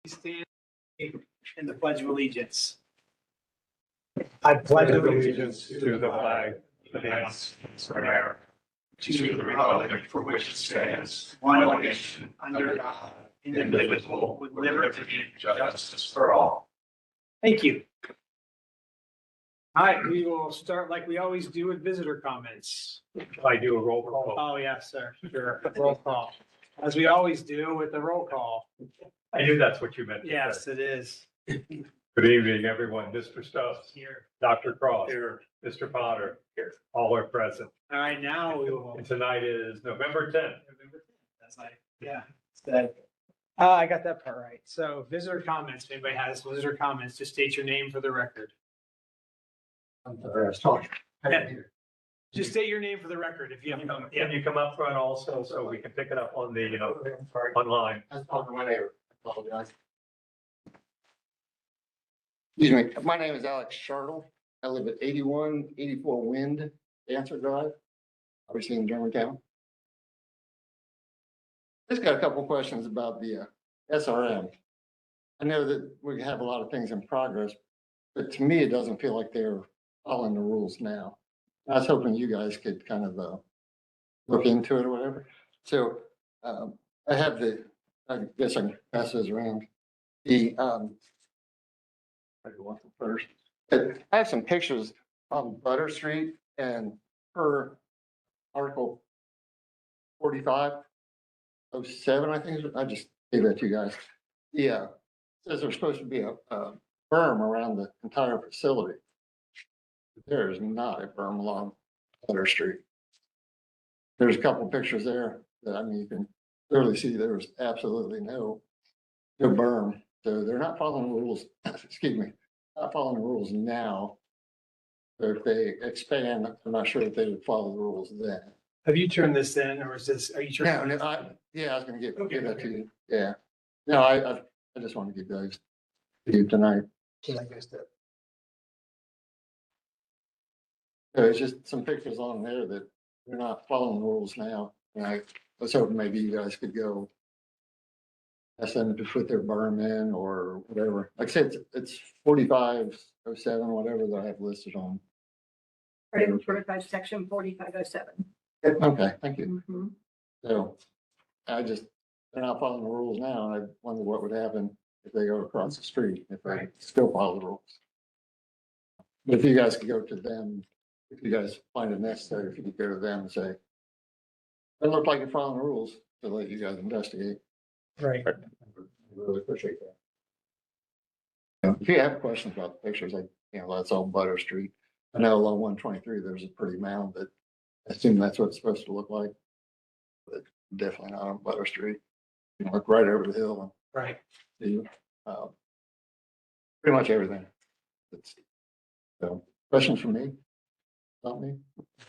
Stand in the Pledge of Allegiance. I pledge allegiance to the flag of the United States of America, to the republic for which it stands, one nation, under God, indivisible, with liberty and justice for all. Thank you. All right, we will start like we always do with visitor comments. If I do a roll call. Oh, yes, sir. Sure. Roll call. As we always do with the roll call. I knew that's what you meant. Yes, it is. Good evening, everyone. Mr. Stubbs. Here. Dr. Cross. Here. Mr. Potter. Here. All are present. All right, now we will. And tonight is November 10th. That's like, yeah. I got that part right. So visitor comments, if anybody has visitor comments, just state your name for the record. Just state your name for the record if you have. Can you come up front also so we can pick it up on the, online? That's probably my neighbor. I apologize. Excuse me, my name is Alex Chartle. I live at 8184 Wind Dancer Drive, obviously in Germantown. Just got a couple questions about the SRM. I know that we have a lot of things in progress, but to me, it doesn't feel like they're following the rules now. I was hoping you guys could kind of look into it or whatever. So I have I guess I can pass this around. I go on first. I have some pictures on Butter Street and per Article 4507, I think. I just gave that to you guys. Yeah, says there's supposed to be a berm around the entire facility. There is not a berm along Butter Street. There's a couple pictures there that, I mean, you can clearly see there was absolutely no berm. So they're not following the rules, excuse me, not following the rules now. So if they expand, I'm not sure if they would follow the rules then. Have you turned this in or is this, are you? Yeah, I was gonna give that to you. Yeah. No, I just want to give those to you tonight. So it's just some pictures on there that they're not following the rules now. And I was hoping maybe you guys could go ask them to put their berm in or whatever. Like I said, it's 4507, whatever that I have listed on. Article 45, section 4507. Okay, thank you. Mhm. So they're not following the rules now. And I wonder what would happen if they go across the street, if they still follow the rules. But if you guys could go to them, if you guys find it necessary, if you could go to them and say, it looked like you're following the rules, to let you guys investigate. Right. I really appreciate that. If you have questions about the pictures, that's all Butter Street. I know along 123, there's a pretty mound that I assume that's what it's supposed to look like. But definitely not on Butter Street. You know, look right over the hill and Right. see, pretty much everything. So, questions from me? Not me?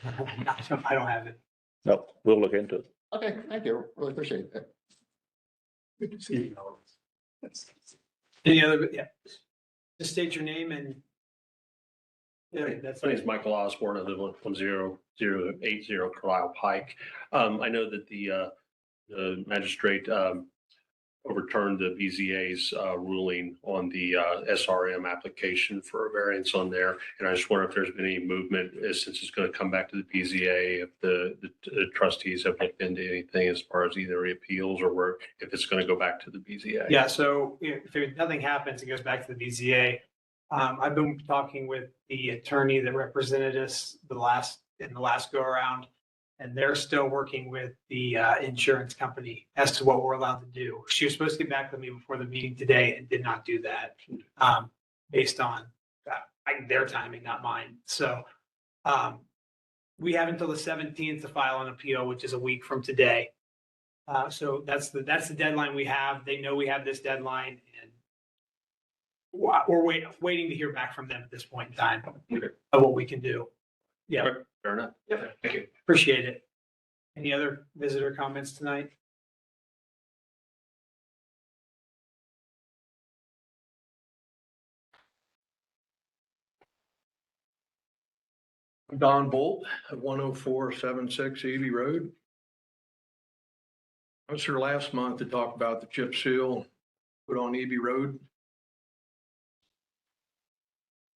I don't have it. No, we'll look into it. Okay, thank you. Really appreciate that. Good to see you. Any other, yeah. Just state your name and. Yeah, that's My name is Michael Osborne. I live on 1080 Carlisle Pike. I know that the magistrate overturned the BZA's ruling on the SRM application for a variance on there. And I just wonder if there's been any movement since it's going to come back to the BZA, if the trustees have looked into anything as far as either appeals or if it's going to go back to the BZA. Yeah, so if nothing happens, it goes back to the BZA. I've been talking with the attorney that represented us in the last go around, and they're still working with the insurance company as to what we're allowed to do. She was supposed to get back with me before the meeting today and did not do that, based on their timing, not mine. So we have until the 17th to file an appeal, which is a week from today. So that's the deadline we have. They know we have this deadline, and we're waiting to hear back from them at this point in time of what we can do. Yeah. Fair enough. Yep. Thank you. Appreciate it. Any other visitor comments tonight? Don Bolt at 10476 Ely Road. I was here last month to talk about the chip seal put on EB Road.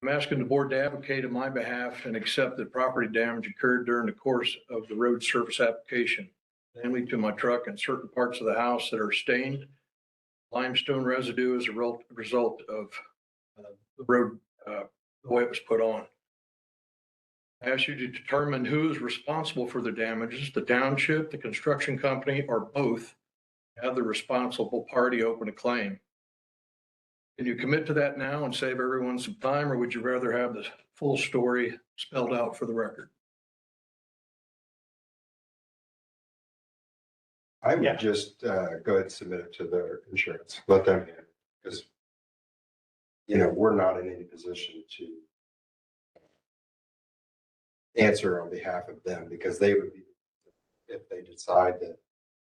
I'm asking the board to advocate on my behalf and accept that property damage occurred during the course of the road surface application, namely to my truck and certain parts of the house that are stained. Limestone residue as a result of the road, the way it was put on. I ask you to determine who is responsible for the damages, the township, the construction company, or both. Have the responsible party open a claim. Can you commit to that now and save everyone some time, or would you rather have the full story spelled out for the record? I Yeah. would just go ahead and submit it to their insurance, let them handle it, because we're not in any position to answer on behalf of them, because they would be, if they decide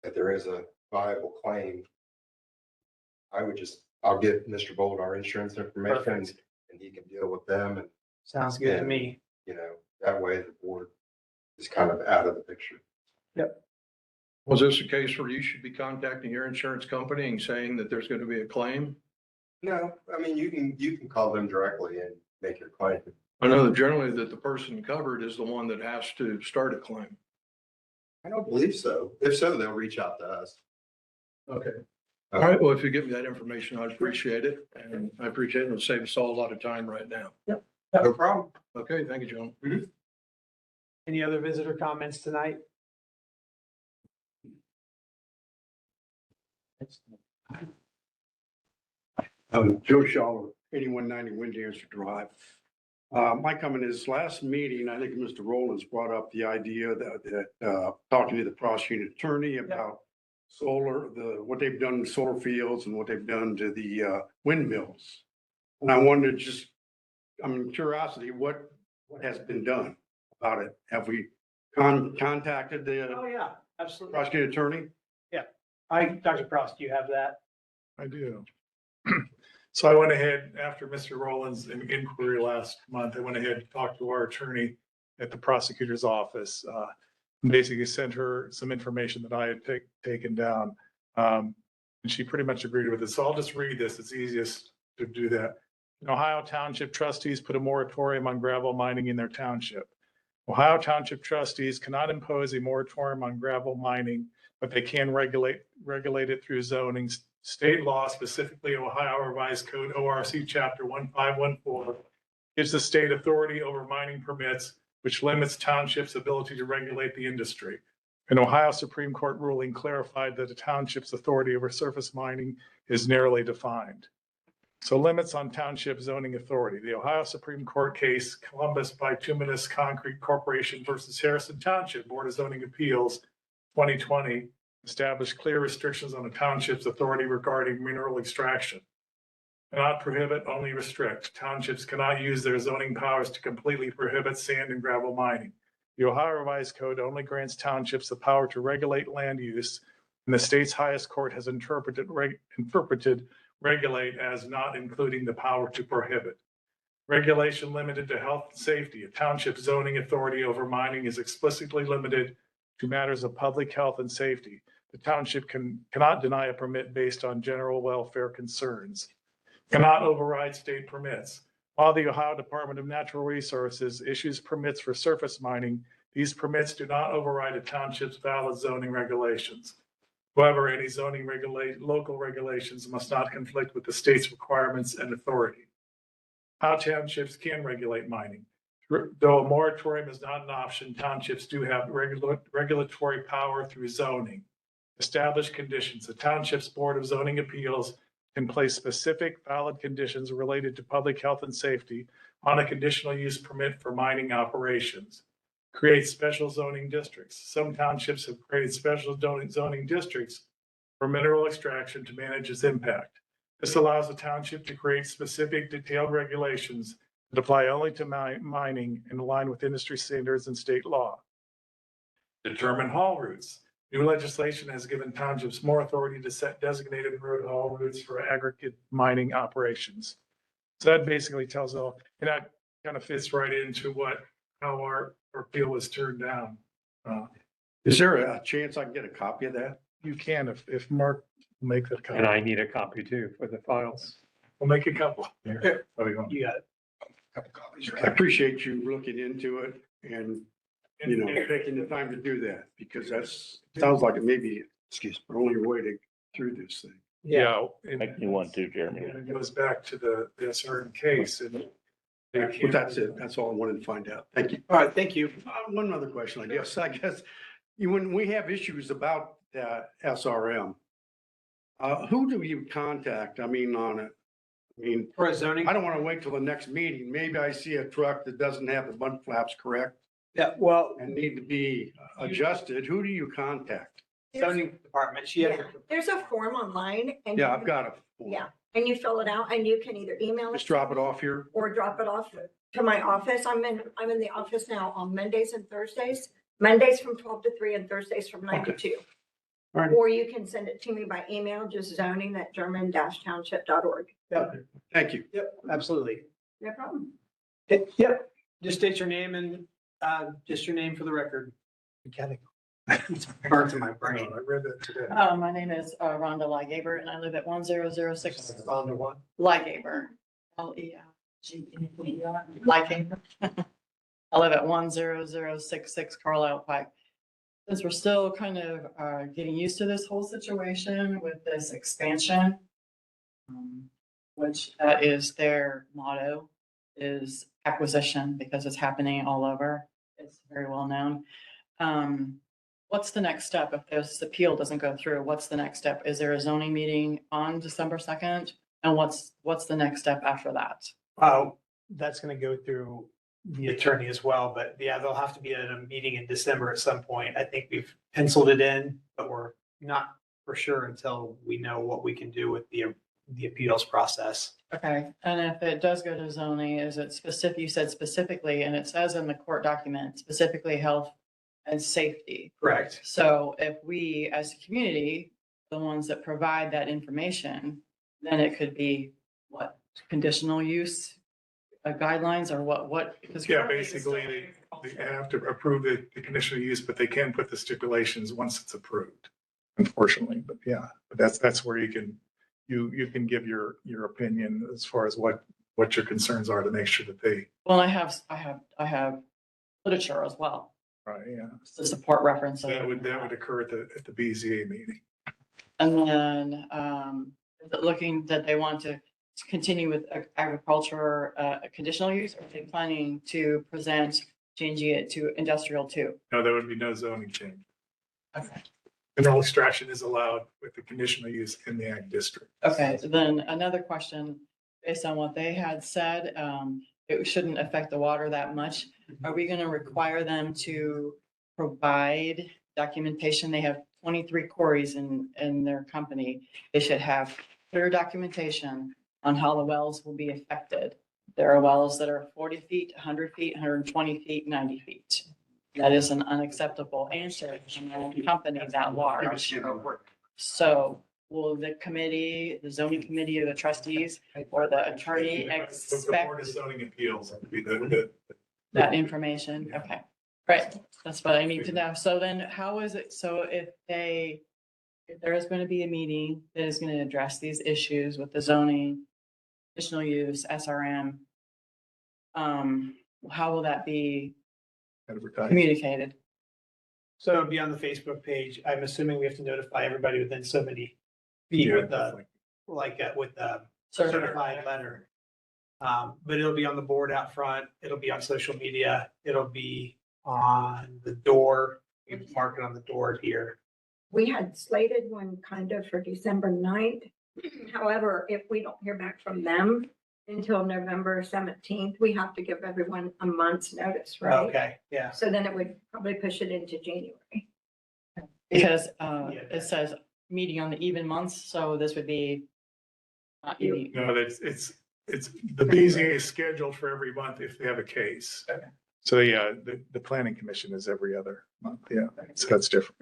that there is a viable claim, I'll give Mr. Bold our insurance information Perfect. and he can deal with them, and Sounds good to me. that way the board is kind of out of the picture. Was this a case where you should be contacting your insurance company and saying that there's going to be a claim? No, I mean, you can call them directly and make your claim. I know that generally that the person covered is the one that has to start a claim. I don't believe so. If so, they'll reach out to us. Okay. All right, well, if you give me that information, I'd appreciate it. And I appreciate it. It'll save us all a lot of time right now. No problem. Okay, thank you, John. Any other visitor comments tonight? Joe Shaw, 8190 Windancer Drive. My comment is, last meeting, I think Mr. Rowlands brought up the idea that talking to the prosecuting attorney about solar, what they've done in solar fields and what they've done to the windmills. And I wanted to just, I'm curiosity, what has been done about it? Have we contacted the Oh, yeah, absolutely. prosecuting attorney? Dr. Prost, do you have that? I do. So I went ahead after Mr. Rowland's inquiry last month, I went ahead and talked to our attorney at the prosecutor's office. Basically sent her some information that I had taken down. And she pretty much agreed with it. So I'll just read this. It's easiest to do that. Ohio Township trustees put a moratorium on gravel mining in their township. Ohio Township trustees cannot impose a moratorium on gravel mining, but they can regulate it through zoning. State law, specifically Ohio Revised Code ORC Chapter 1514, gives the state authority over mining permits, which limits townships' ability to regulate the industry. An Ohio Supreme Court ruling clarified that a township's authority over surface mining is narrowly defined. So limits on township zoning authority. The Ohio Supreme Court case, Columbus Bituminous Concrete Corporation versus Harrison Township Board of Zoning Appeals, 2020, established clear restrictions on the township's authority regarding mineral extraction. Cannot prohibit, only restrict. Townships cannot use their zoning powers to completely prohibit sand and gravel mining. The Ohio Revised Code only grants townships the power to regulate land use, and the state's highest court has interpreted regulate as not including the power to prohibit. Regulation limited to health and safety. A township zoning authority over mining is explicitly limited to matters of public health and safety. The township cannot deny a permit based on general welfare concerns. Cannot override state permits. While the Ohio Department of Natural Resources issues permits for surface mining, these permits do not override a township's valid zoning regulations. However, any zoning local regulations must not conflict with the state's requirements and authority. How townships can regulate mining. Though a moratorium is not an option, townships do have regulatory power through zoning. Establish conditions. The township's Board of Zoning Appeals can place specific valid conditions related to public health and safety on a conditional use permit for mining operations. Create special zoning districts. Some townships have created special zoning districts for mineral extraction to manage its impact. This allows the township to create specific detailed regulations that apply only to mining in line with industry standards and state law. Determine haul routes. New legislation has given townships more authority to set designated road haul routes for aggregate mining operations. So that basically tells all, and that kind of fits right into how our appeal was turned down. Is there a chance I can get a copy of that? You can, if Mark Make that And I copy. need a copy too for the files. We'll make a couple. Here. Oh, you want- You got it. Couple copies, I appreciate you looking into it and, you know, taking the time to do that, because sounds like it may be, the only way to through this thing. Yeah. and- Make me one too, And Jeremy. it goes back to the SRM case and. they But can't- that's it. That's all I wanted to find out. Thank you. All right, thank you. One other question, I guess. When we have issues about SRM, who do you contact? I mean, on it? I mean, For a zoning, I don't want to wait till the next meeting. Maybe I see a truck that doesn't have the mud flaps correct yeah, well, and need to be adjusted. Who do you contact? zoning department, she has. Yeah, there's a form online and. Yeah, you- I've got it. Yeah, and you fill it out and you can either email it. Just drop it off here. Or drop it off to my office. I'm in the office now on Mondays and Thursdays. Mondays from 12 to 3 and Thursdays from 9 to 2. All right. Or you can send it to me by email, just zoning@german-township.org. Yep, Thank you. yep, absolutely. No problem. Yep, just state your name and, just your name for the record. It's burnt in my brain. I read that today. My name is Rhonda Ligaber and I live at 1006 On to one. Ligaber. Ligaber. Ligaber. I live at 10066 Carlisle Pike. Since we're still kind of getting used to this whole situation with this expansion, which that is their motto, is acquisition because it's happening all over. It's very well known. What's the next step if this appeal doesn't go through? What's the next step? Is there a zoning meeting on December 2nd? And what's the next step after that? That's gonna go through the attorney as well, but yeah, they'll have to be at a meeting in December at some point. I think we've penciled it in, but we're not for sure until we know what we can do with the appeals process. Okay, and if it does go to zoning, is it specific, you said specifically, and it says in the court document, specifically health and safety. Correct. So if we, as a community, the ones that provide that information, then it could be what, conditional use guidelines or what? Because Yeah, currently it's basically, still- they have to approve the conditional use, but they can put the stipulations once it's approved. Unfortunately, but yeah, but that's where you can give your opinion as far as what your concerns are to make sure that they, Well, I have literature as well right, yeah. to support reference. That would occur at the BZA meeting. And then, is it looking that they want to continue with agriculture, conditional use, or are they planning to present changing it to industrial too? No, there would be no zoning change. Okay. Mineral extraction is allowed with the conditional use in the ag district. Okay, so then another question, based on what they had said, it shouldn't affect the water that much. Are we gonna require them to provide documentation? They have 23 quarries in their company. They should have clear documentation on how the wells will be affected. There are wells that are 40 feet, 100 feet, 120 feet, 90 feet. That is an unacceptable answer from a company that large. So will the committee, the zoning committee or the trustees or the attorney The Board expect of Zoning Appeals would be the that information? Okay, right. That's what I need to know. So then how is it, so if there is going to be a meeting that is going to address these issues with the zoning, additional use, SRM, how will that be advertising. communicated? So it'll be on the Facebook page. I'm assuming we have to notify everybody within so many feet Yeah, with the, definitely. with the certified letter. But it'll be on the board out front. It'll be on social media. It'll be on the door. You can mark it on the door here. We had slated one kind of for December 9th. However, if we don't hear back from them until November 17th, we have to give everyone a month's notice, right? Okay, yeah. So then it would probably push it into January. Because it says meeting on the even months, so this would be not even. No, it's, the BZA is scheduled for every month if they have a case. Okay. So yeah, the planning commission is every other month. Yeah, so that's different.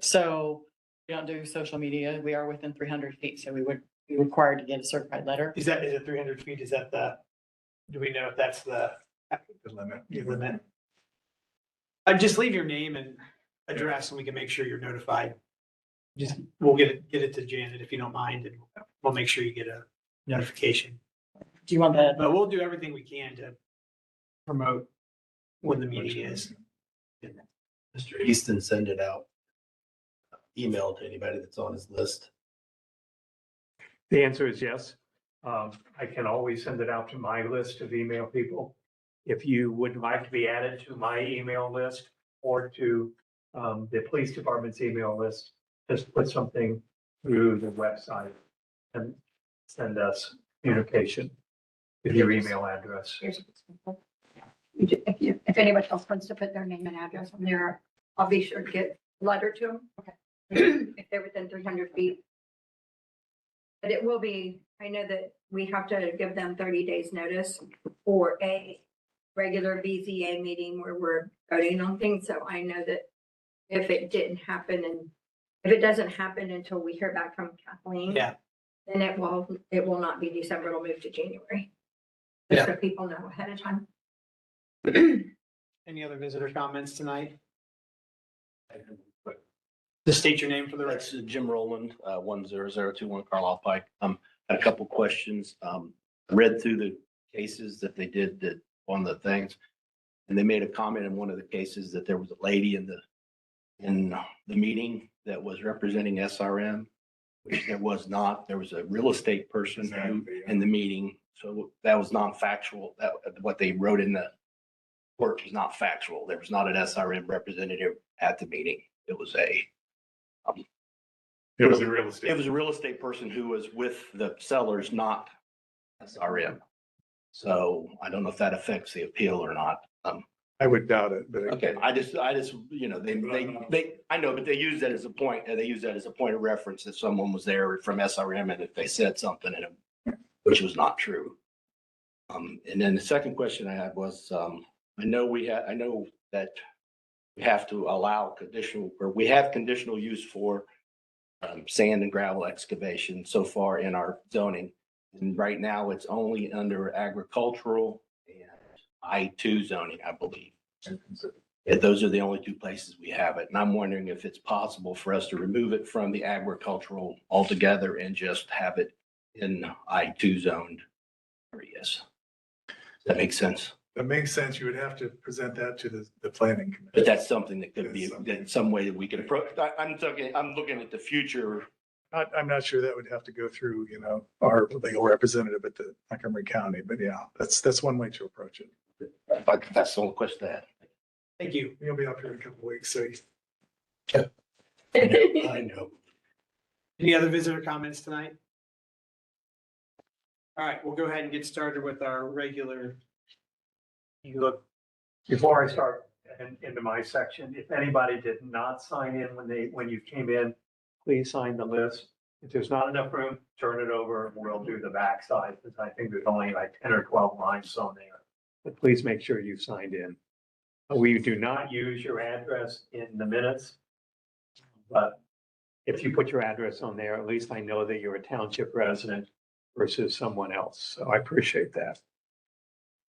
So we don't do social media. We are within 300 feet, so we would be required to get a certified letter. Is it 300 feet? Is that do we know if that's the The limit. limit? Just leave your name and address and we can make sure you're notified. Just, we'll get it to Janet if you don't mind, and we'll make sure you get a notification. Do you want that? But we'll do everything we can to promote when the meeting is. Mr. Easton send it out, email to anybody that's on his list. The answer is yes. I can always send it out to my list of email people. If you would like to be added to my email list or to the police department's email list, just put something through the website and send us communication with your email address. Here's what's simple. If anybody else wants to put their name and address on there, I'll be sure to get a letter to them. Okay. If they're within 300 feet. But it will be, I know that we have to give them 30 days notice for a regular BZA meeting where we're voting on things. So I know that if it didn't happen and if it doesn't happen until we hear back from Kathleen. Yeah. Then it will not be December, it'll move to January. Just so people know ahead of time. Any other visitor comments tonight? Just state your name for the That's record. Jim Rowland, 10021 Carlisle Pike. Had a couple questions. Read through the cases that they did that on the things. And they made a comment in one of the cases that there was a lady in the meeting that was representing SRM, which there was not. There was a real estate person in the meeting. So that was non-factual. That what they wrote in the report was not factual. There was not an SRM representative at the meeting. It was a It was a real estate. It was a real estate person who was with the sellers, not SRM. So I don't know if that affects the appeal or not. I would doubt it, but. Okay, I just, you know, I know, but they use that as a point, they use that as a point of reference that someone was there from SRM and if they said something which was not true. And then the second question I had was, I know that we have to allow we have conditional use for sand and gravel excavation so far in our zoning. And right now it's only under agricultural and I-2 zoning, I believe. Yeah, those are the only two places we have it. And I'm wondering if it's possible for us to remove it from the agricultural altogether and just have it in I-2 zoned areas. Does that make sense? That makes sense. You would have to present that to the planning commission. But that's something that could be, that some way that we could approach. I'm looking at the future. I'm not sure that would have to go through, our legal representative at the Montgomery County, but yeah, that's one way to approach it. But that's the only question I had. Thank you. You'll be up here in a couple of weeks, so. I know. Any other visitor comments tonight? All right, we'll go ahead and get started with our regular. You look, before I start into my section, if anybody did not sign in when you came in, please sign the list. If there's not enough room, turn it over. We'll do the backside because I think there's only like 10 or 12 lines on there. But please make sure you signed in. We do not use your address in the minutes. But if you put your address on there, at least I know that you're a township resident versus someone else. So I appreciate that.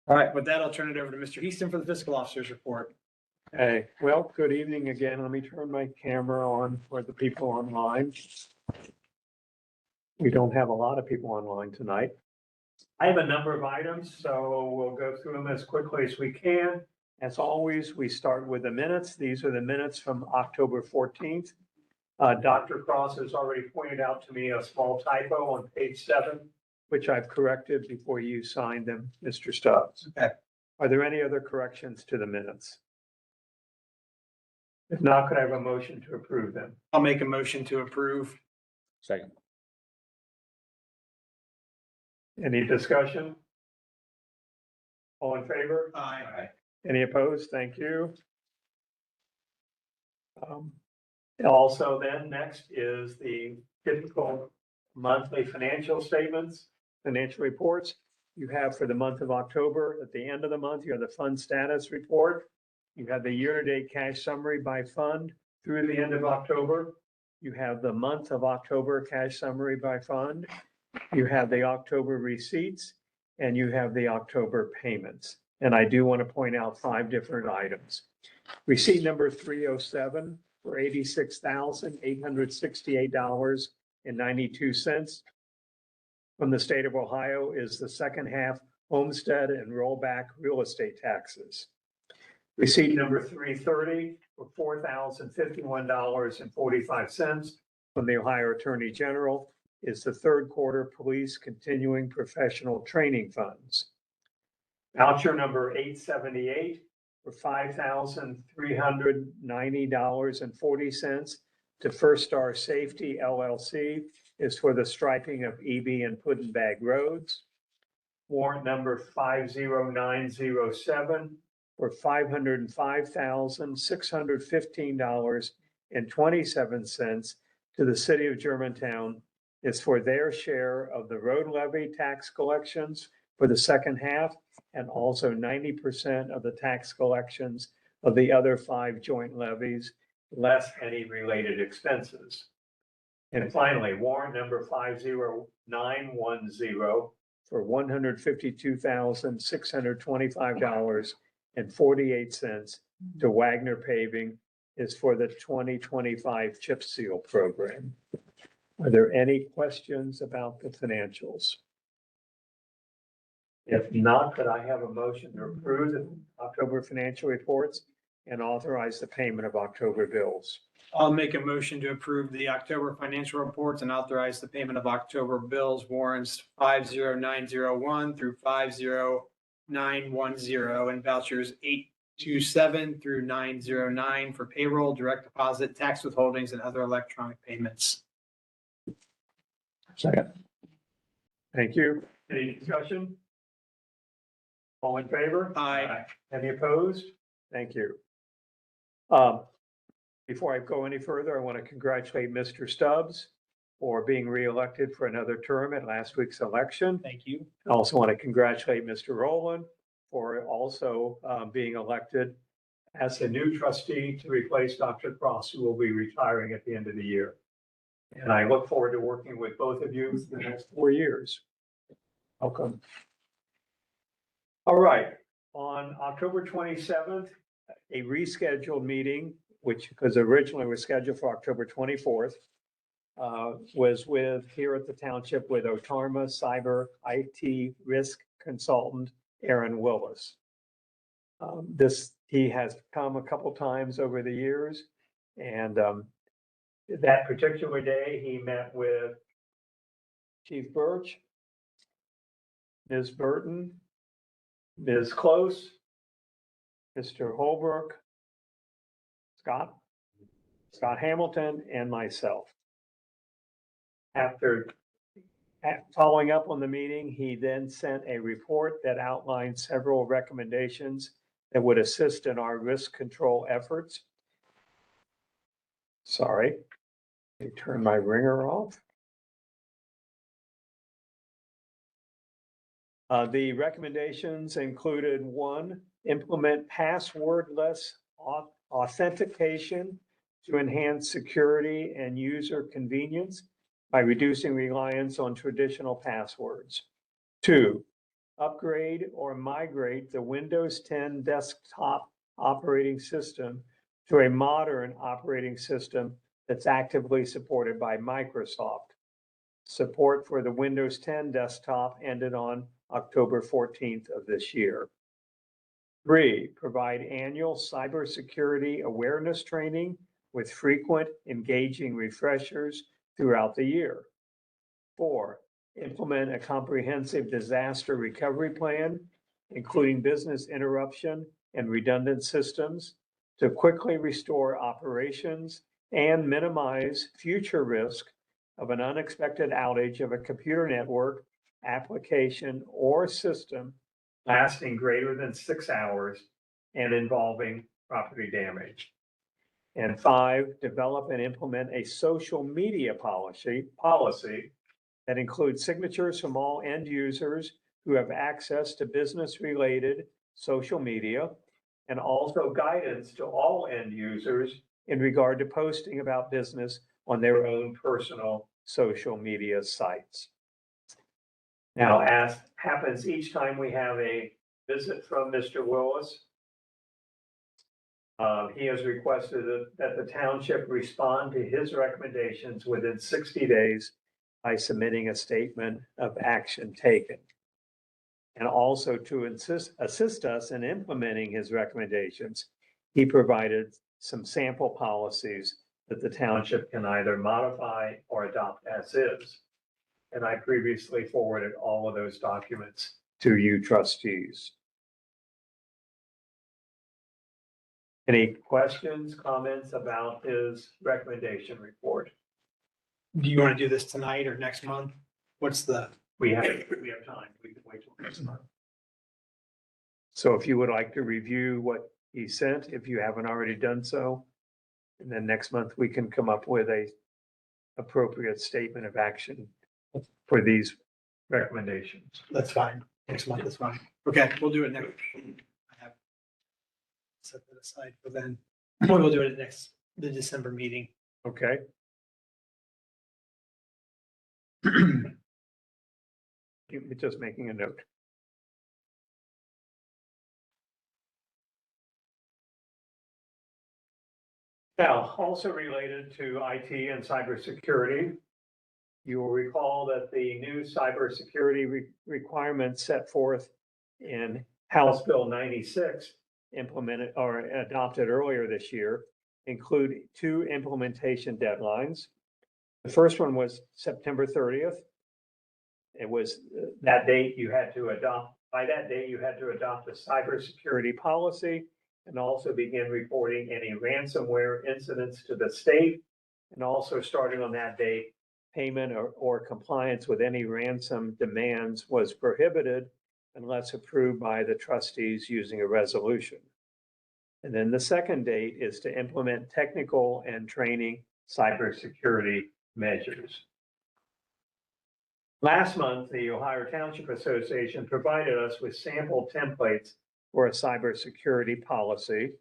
All right, with that, I'll turn it over to Mr. Easton for the fiscal officer's report. Hey, well, good evening again. Let me turn my camera on for the people online. We don't have a lot of people online tonight. I have a number of items, so we'll go through them as quickly as we can. As always, we start with the minutes. These are the minutes from October 14th. Dr. Cross has already pointed out to me a small typo on page 7, which I've corrected before you signed them, Mr. Stubbs. Okay. Are there any other corrections to the minutes? If not, could I have a motion to approve them? I'll make a motion to approve. Second. Any discussion? All in favor? Aye. Any opposed? Thank you. Also then, next is the typical monthly financial statements, financial reports. You have for the month of October, at the end of the month, you have the fund status report. You have the year-to-date cash summary by fund through the end of October. You have the month of October cash summary by fund. You have the October receipts and you have the October payments. And I do want to point out 5 different items. Receipt number 307 for $86,868.92 from the state of Ohio is the second half homestead and rollback real estate taxes. Receipt number 330 for $4,051.45 from the Ohio Attorney General is the third quarter police continuing professional training funds. Voucher number 878 for $5,390.40 to First Star Safety LLC is for the striping of EB and Puddin' Bag roads. Warrant number 50907 for $505,615.27 to the city of Germantown is for their share of the road levy tax collections for the second half, and also 90% of the tax collections of the other 5 joint levies, less any related expenses. And finally, warrant number 50910 for $152,625.48 to Wagner Paving is for the 2025 chip seal program. Are there any questions about the financials? If not, could I have a motion to approve the October financial reports and authorize the payment of October bills? I'll make a motion to approve the October financial reports and authorize the payment of October bills warrants 50901 through 50910 and vouchers 827 through 909 for payroll, direct deposit, tax withholdings, and other electronic payments. Second. Thank you. Any discussion? All in favor? Aye. Any opposed? Thank you. Before I go any further, I want to congratulate Mr. Stubbs for being reelected for another term at last week's election. Thank you. I also want to congratulate Mr. Rowland for also being elected as the new trustee to replace Dr. Cross, who will be retiring at the end of the year. And I look forward to working with both of you for the next 4 years. Welcome. All right, on October 27th, a rescheduled meeting, which because originally was scheduled for October 24th, was here at the township with Otarma Cyber IT Risk Consultant, Aaron Willis. He has come a couple times over the years, and that particular day, he met with Chief Birch, Ms. Burton, Ms. Close, Mr. Holbrook, Scott Hamilton, and myself. After following up on the meeting, he then sent a report that outlined several recommendations that would assist in our risk control efforts. Sorry, let me turn my ringer off. The recommendations included 1, implement passwordless authentication to enhance security and user convenience by reducing reliance on traditional passwords. 2, upgrade or migrate the Windows 10 desktop operating system to a modern operating system that's actively supported by Microsoft. Support for the Windows 10 desktop ended on October 14th of this year. 3, provide annual cybersecurity awareness training with frequent engaging refreshers throughout the year. 4, implement a comprehensive disaster recovery plan, including business interruption and redundant systems to quickly restore operations and minimize future risk of an unexpected outage of a computer network, application, or system lasting greater than 6 hours and involving property damage. And 5, develop and implement a social media policy that includes signatures from all end users who have access to business-related social media, and also guidance to all end users in regard to posting about business on their own personal social media sites. Now, as happens each time we have a visit from Mr. Willis, He has requested that the township respond to his recommendations within 60 days by submitting a statement of action taken. And also to assist us in implementing his recommendations, he provided some sample policies that the township can either modify or adopt as is. And I previously forwarded all of those documents to you trustees. Any questions, comments about his recommendation report? Do you want to do this tonight or next month? What's the, We have time. We can wait till next month. So if you would like to review what he sent, if you haven't already done so, and then next month we can come up with a appropriate statement of action for these recommendations. that's fine. Next month is fine. Okay, we'll do it next. I have set that aside for then. We'll do it at the December meeting. Okay? Just making a note. Now, also related to IT and cybersecurity, you will recall that the new cybersecurity requirements set forth in House Bill 96, implemented or adopted earlier this year, include 2 implementation deadlines. The first one was September 30th. It was that date you had to adopt, by that date, you had to adopt a cybersecurity policy and also begin reporting any ransomware incidents to the state. And also starting on that date, payment or compliance with any ransom demands was prohibited unless approved by the trustees using a resolution. And then the second date is to implement technical and training cybersecurity measures. Last month, the Ohio Township Association provided us with sample templates for a cybersecurity policy,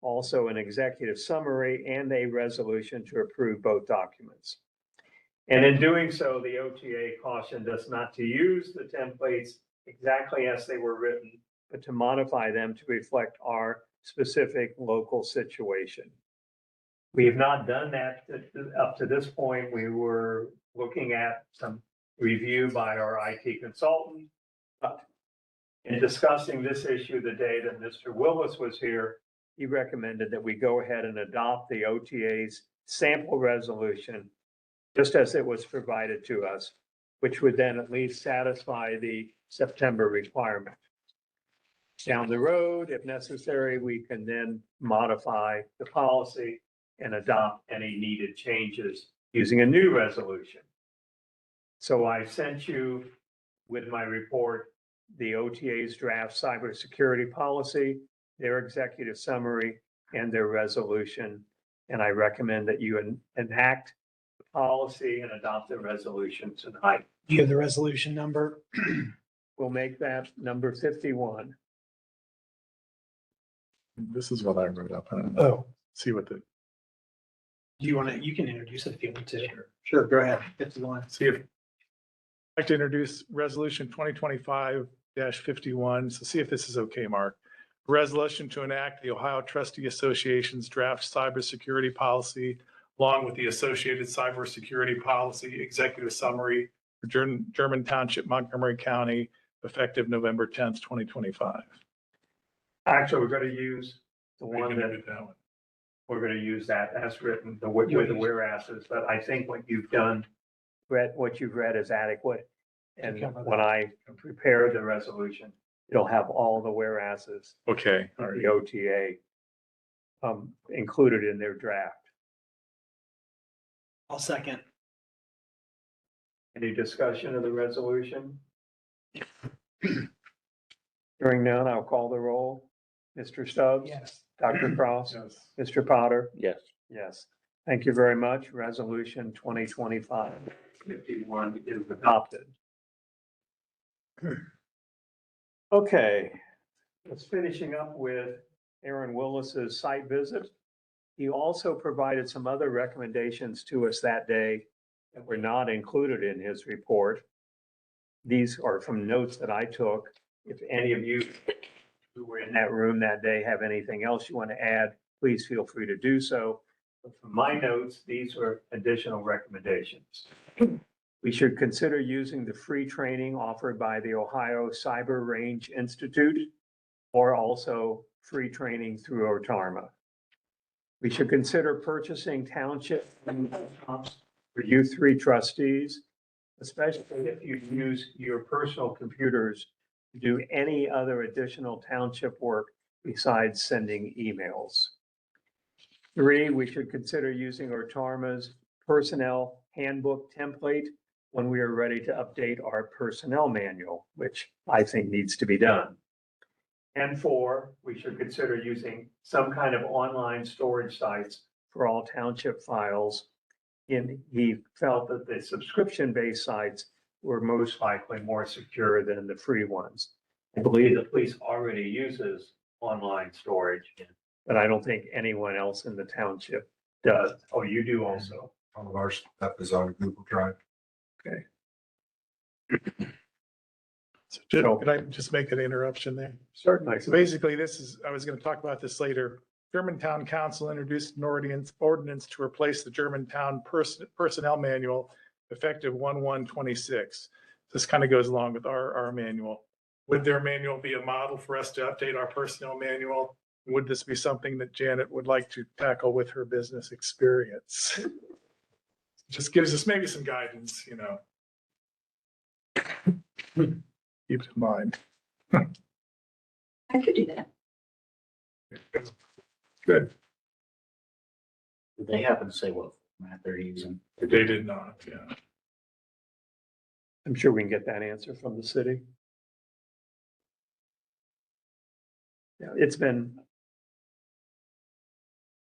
also an executive summary and a resolution to approve both documents. And in doing so, the OTA cautioned us not to use the templates exactly as they were written, but to modify them to reflect our specific local situation. We have not done that up to this point. We were looking at some review by our IT consultant. But in discussing this issue the day that Mr. Willis was here, he recommended that we go ahead and adopt the OTA's sample resolution just as it was provided to us, which would then at least satisfy the September requirement. Down the road, if necessary, we can then modify the policy and adopt any needed changes using a new resolution. So I sent you with my report, the OTA's draft cybersecurity policy, their executive summary, and their resolution. And I recommend that you enact the policy and adopt the resolution tonight. Do you have the resolution number? We'll make that number 51. This is what I wrote up. Oh, See what the, do you want to, you can introduce it if you want to. Sure, go ahead. 51. see if, I'd like to introduce resolution 2025-51. So see if this is okay, Mark. Resolution to enact the Ohio Trustee Association's draft cybersecurity policy, along with the associated cybersecurity policy executive summary for German Township, Montgomery County, effective November 10th, 2025. Actually, we're going to use the We're one gonna that do that one. we're going to use that as written, with the whereases, but I think what you've done, what you've read is adequate. And when I prepare the resolution, it'll have all the whereases, Okay, all of right. the OTA included in their draft. I'll second. Any discussion of the resolution? Hearing none, I'll call the roll. Mr. Stubbs? Yes. Dr. Cross? Yes. Mr. Potter? Yes. Yes. Thank you very much. Resolution 2025-51 is adopted. Okay, let's finishing up with Aaron Willis's site visit. He also provided some other recommendations to us that day that were not included in his report. These are from notes that I took. If any of you who were in that room that day have anything else you want to add, please feel free to do so. But from my notes, these were additional recommendations. We should consider using the free training offered by the Ohio Cyber Range Institute, or also free training through OTARMA. We should consider purchasing township laptops for you three trustees, especially if you use your personal computers to do any other additional township work besides sending emails. 3, we should consider using OTARMA's personnel handbook template when we are ready to update our personnel manual, which I think needs to be done. And 4, we should consider using some kind of online storage sites for all township files. And he felt that the subscription-based sites were most likely more secure than the free ones. I believe the police already uses online storage, but I don't think anyone else in the township does. Oh, you do also? All of our stuff is on Google Drive. Okay. So could I just make an interruption there? Certainly. So basically, I was going to talk about this later. Germantown Council introduced an ordinance to replace the Germantown Personnel Manual effective 1/1/26. This kind of goes along with our manual. Would their manual be a model for us to update our personnel manual? Would this be something that Janet would like to tackle with her business experience? Just gives us maybe some guidance, you know. Keep it in mind. I could do that. Good. Did they happen to say what format they're using? They did not, yeah. I'm sure we can get that answer from the city. Yeah, it's been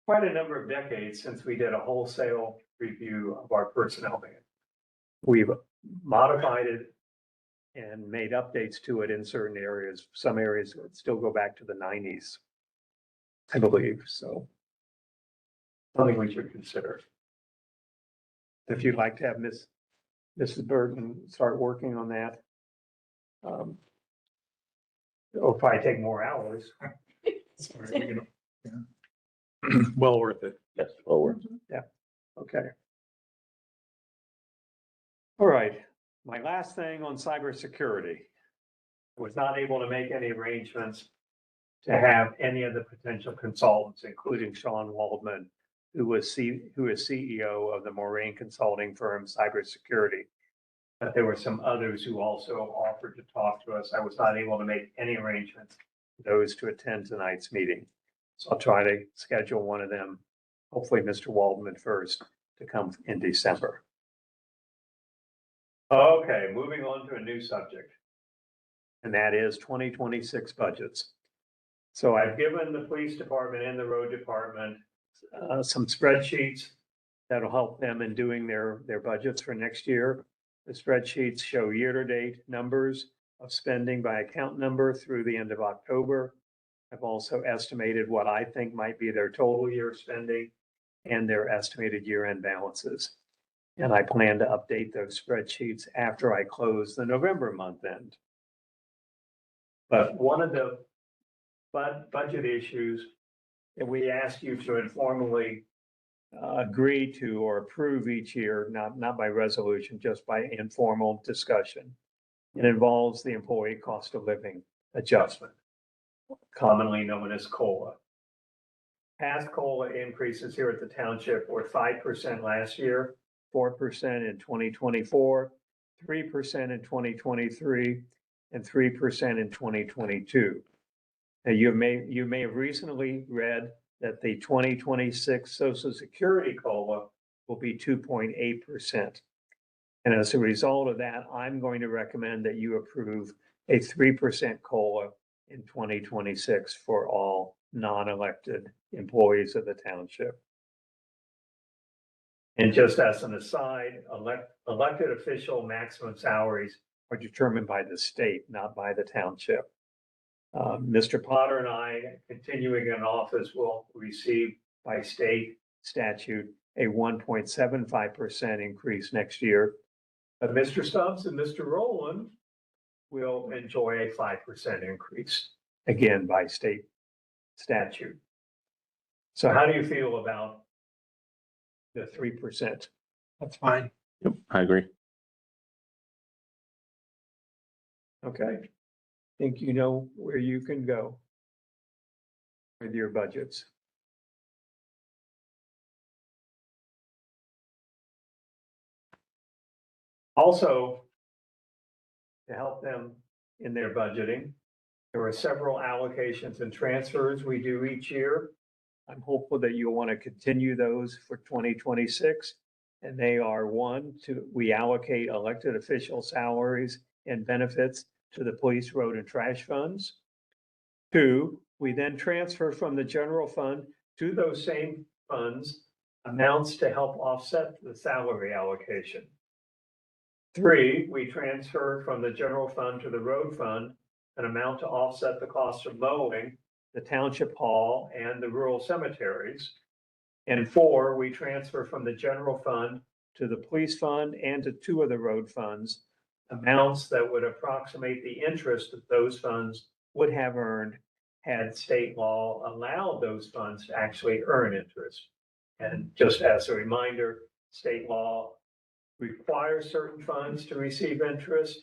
quite a number of decades since we did a wholesale review of our personnel ban. We've modified it and made updates to it in certain areas. Some areas still go back to the 90s, I believe. So something we should consider. If you'd like to have Mrs. Burton start working on that. It'll probably take more hours. Well worth it. Yes, well, we're, Okay. All right, my last thing on cybersecurity. I was not able to make any arrangements to have any of the potential consultants, including Sean Waldman, who is CEO of the Moraine Consulting firm Cybersecurity. But there were some others who also offered to talk to us. I was not able to make any arrangements for those to attend tonight's meeting. So I'll try to schedule one of them, hopefully Mr. Waldman first, to come in December. Okay, moving on to a new subject. And that is 2026 budgets. So I've given the police department and the road department some spreadsheets that'll help them in doing their budgets for next year. The spreadsheets show year-to-date numbers of spending by account number through the end of October. I've also estimated what I think might be their total year spending and their estimated year-end balances. And I plan to update those spreadsheets after I close the November month end. But one of the budget issues that we ask you to informally agree to or approve each year, not by resolution, just by informal discussion. It involves the employee cost of living adjustment, commonly known as COLA. Past COLA increases here at the township were 5% last year, 4% in 2024, 3% in 2023, and 3% in 2022. Now, you may have recently read that the 2026 Social Security COLA will be 2.8%. And as a result of that, I'm going to recommend that you approve a 3% COLA in 2026 for all non-elected employees of the township. And just as an aside, elected official maximum salaries are determined by the state, not by the township. Mr. Potter and I, continuing in office, will receive by state statute a 1.75% increase next year. But Mr. Stubbs and Mr. Rowland will enjoy a 5% increase, again by state statute. So how do you feel about the 3%? That's fine. Yep, I agree. Okay. Think you know where you can go with your budgets. Also, to help them in their budgeting, there are several allocations and transfers we do each year. I'm hopeful that you'll want to continue those for 2026. And they are: one, we allocate elected official salaries and benefits to the police, road, and trash funds. Two, we then transfer from the general fund to those same funds amounts to help offset the salary allocation. Three, we transfer from the general fund to the road fund an amount to offset the cost of mowing the township hall and the rural cemeteries. And four, we transfer from the general fund to the police fund and to two of the road funds amounts that would approximate the interest that those funds would have earned had state law allowed those funds to actually earn interest. And just as a reminder, state law requires certain funds to receive interest,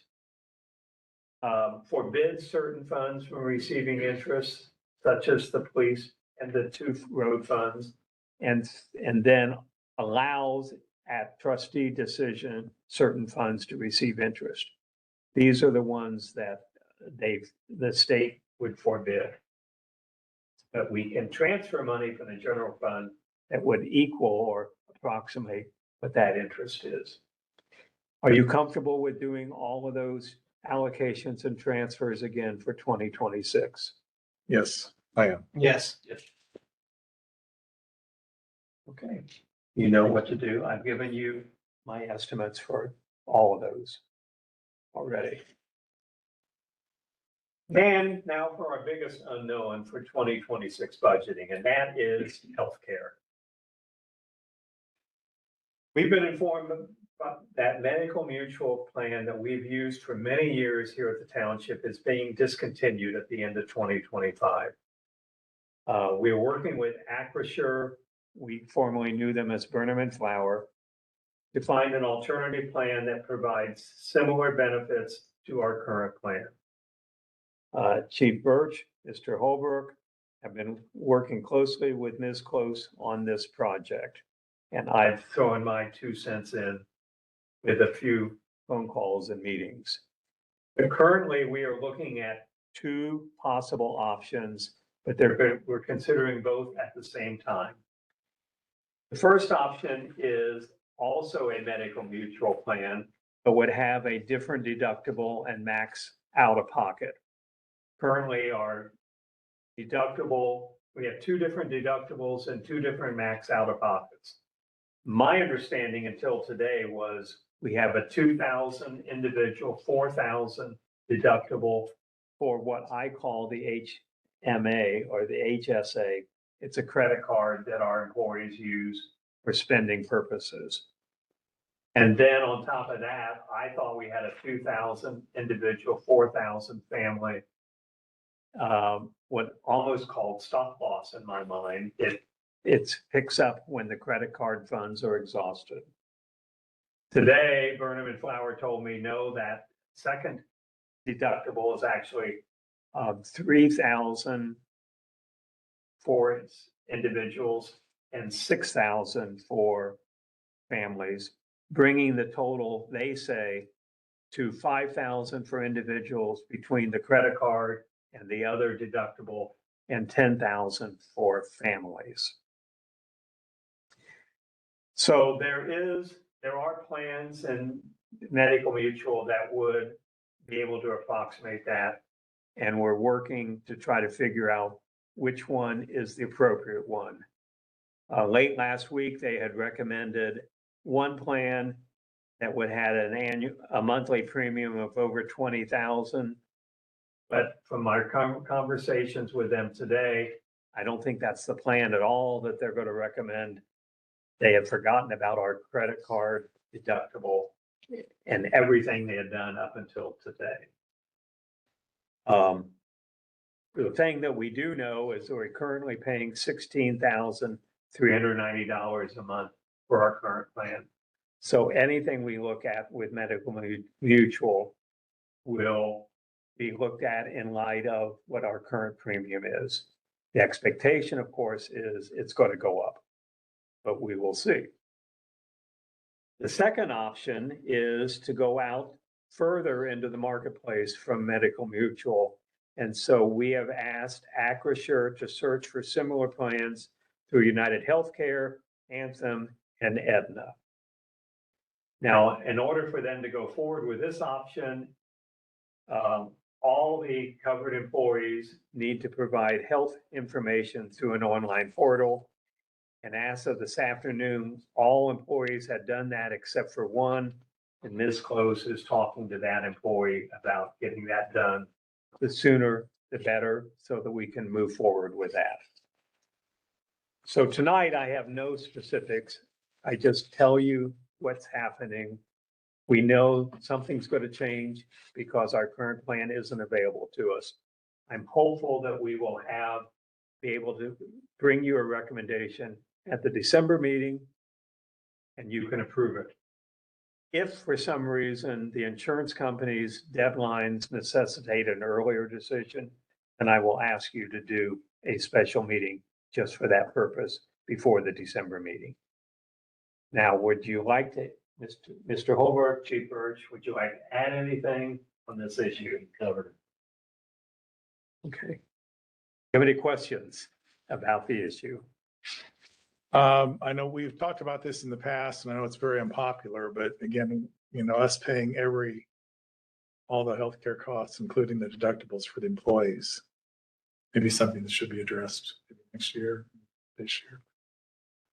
forbids certain funds from receiving interest, such as the police and the two road funds, and then allows at trustee decision certain funds to receive interest. These are the ones that the state would forbid. But we can transfer money from the general fund that would equal or approximate what that interest is. Are you comfortable with doing all of those allocations and transfers again for 2026? Yes, I am. Yes. Okay, you know what to do. I've given you my estimates for all of those already. And now for our biggest unknown for 2026 budgeting, and that is healthcare. We've been informed that medical mutual plan that we've used for many years here at the township is being discontinued at the end of 2025. We're working with Acrisure, we formerly knew them as Burnham and Flower, to find an alternative plan that provides similar benefits to our current plan. Chief Birch, Mr. Holbrook have been working closely with Ms. Close on this project. And I've thrown my 2 cents in with a few phone calls and meetings. But currently, we are looking at two possible options, but we're considering both at the same time. The first option is also a medical mutual plan, but would have a different deductible and max out of pocket. Currently, our deductible, we have two different deductibles and two different max out of pockets. My understanding until today was we have a 2,000 individual, 4,000 deductible for what I call the HMA or the HSA. It's a credit card that our employees use for spending purposes. And then on top of that, I thought we had a 2,000 individual, 4,000 family, what almost called stop loss in my mind. It picks up when the credit card funds are exhausted. Today, Burnham and Flower told me, no, that second deductible is actually 3,000 for individuals and 6,000 for families, bringing the total, they say, to 5,000 for individuals between the credit card and the other deductible, and 10,000 for families. So there are plans in medical mutual that would be able to approximate that. And we're working to try to figure out which one is the appropriate one. Late last week, they had recommended one plan that would have a monthly premium of over 20,000. But from our conversations with them today, I don't think that's the plan at all that they're going to recommend. They have forgotten about our credit card deductible and everything they had done up until today. The thing that we do know is that we're currently paying $16,390 a month for our current plan. So anything we look at with medical mutual will be looked at in light of what our current premium is. The expectation, of course, is it's going to go up, but we will see. The second option is to go out further into the marketplace from medical mutual. And so we have asked Acrisure to search for similar plans through United Healthcare, Anthem, and Aetna. Now, in order for them to go forward with this option, all the covered employees need to provide health information through an online portal. And as of this afternoon, all employees had done that except for one. And Ms. Close is talking to that employee about getting that done. The sooner, the better, so that we can move forward with that. So tonight, I have no specifics. I just tell you what's happening. We know something's going to change because our current plan isn't available to us. I'm hopeful that we will be able to bring you a recommendation at the December meeting and you can approve it. If for some reason the insurance company's deadlines necessitate an earlier decision, then I will ask you to do a special meeting just for that purpose before the December meeting. Now, would you like to, Mr. Holbrook, Chief Birch, would you like to add anything on this issue? Covered. Okay. Have any questions about the issue? I know we've talked about this in the past and I know it's very unpopular, but again, us paying all the healthcare costs, including the deductibles for the employees, maybe something that should be addressed next year, this year.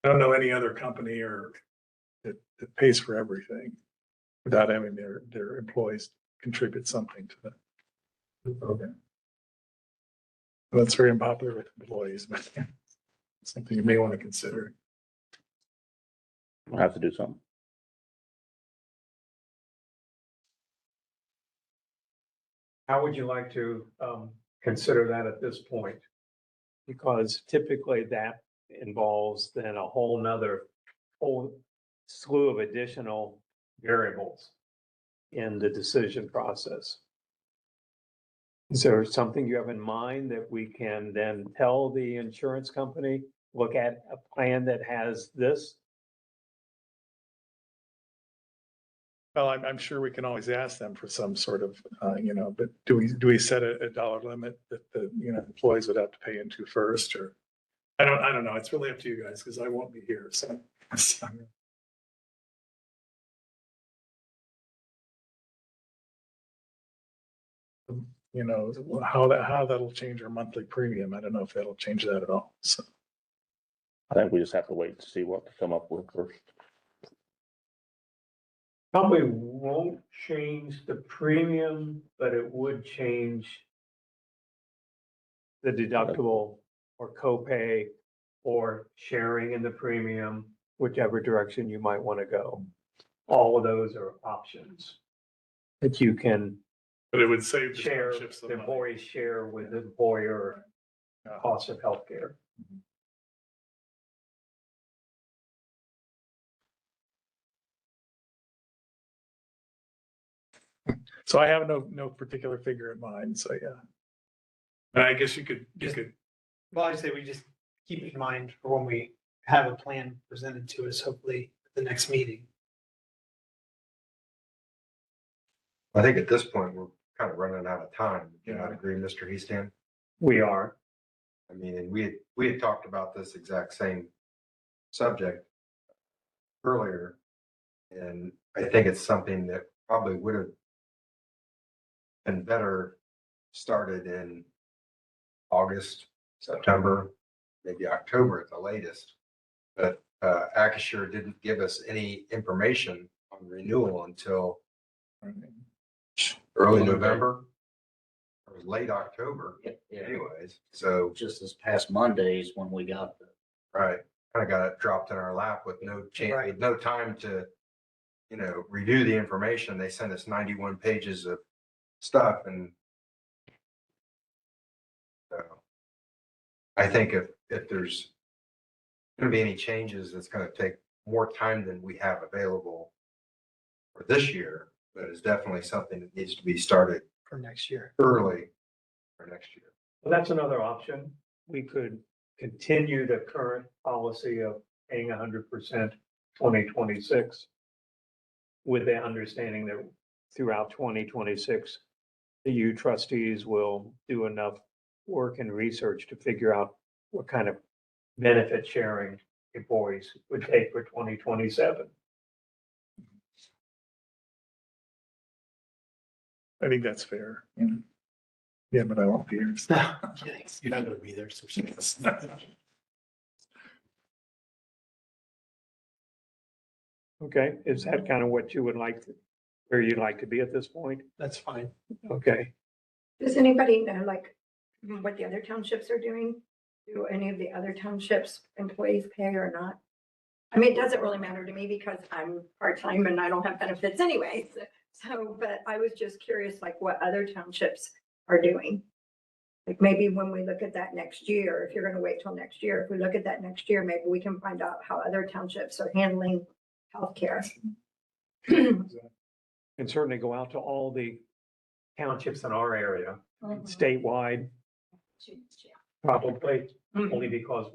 I don't know any other company that pays for everything without having their employees contribute something to the program. Well, that's very unpopular with employees, but something you may want to consider. We'll have to do something. How would you like to consider that at this point? Because typically that involves then a whole slew of additional variables in the decision process. Is there something you have in mind that we can then tell the insurance company, look at a plan that has this? Well, I'm sure we can always ask them for some sort of, but do we set a dollar limit that the, employees would have to pay into first, or? I don't know. It's really up to you guys because I won't be here. So. How that'll change our monthly premium. I don't know if that'll change that at all. So. I think we just have to wait to see what to come up with first. Probably won't change the premium, but it would change the deductible or copay or sharing in the premium, whichever direction you might want to go. All of those are options that you can. But it would save share, the employees share with the employer cost of healthcare. So I have no particular figure in mind. So yeah, and I guess you could. Well, I say we just keep it in mind for when we have a plan presented to us, hopefully at the next meeting. I think at this point, we're kind of running out of time. Do you not agree, Mr. Easton? We are. I mean, and we had talked about this exact same subject earlier. And I think it's something that probably would have been better started in August, September, maybe October at the latest. But Acrisure didn't give us any information on renewal until early November or late October. Yeah. Anyways, so Just this past Monday is when we got the. right, kind of got it dropped in our lap with no chance, with no time to, review the information. They sent us 91 pages of stuff, and so I think if there's gonna be any changes, it's gonna take more time than we have available for this year, but it's definitely something that needs to be started For next year. early for next year. Well, that's another option. We could continue the current policy of paying 100% 2026 with the understanding that throughout 2026, the U trustees will do enough work and research to figure out what kind of benefit sharing employees would take for 2027. I think that's fair. Yeah, but I won't be here. You're not gonna be there, so. Okay, is that kind of what you would like, where you'd like to be at this point? That's fine. Okay, Does anybody know like what the other townships are doing? Do any of the other townships employees pay or not? I mean, it doesn't really matter to me because I'm part-time and I don't have benefits anyway. So, but I was just curious, like what other townships are doing. Like maybe when we look at that next year, if you're gonna wait till next year, if we look at that next year, maybe we can find out how other townships are handling healthcare. and certainly go out to all the Townships in our area, statewide, probably, only because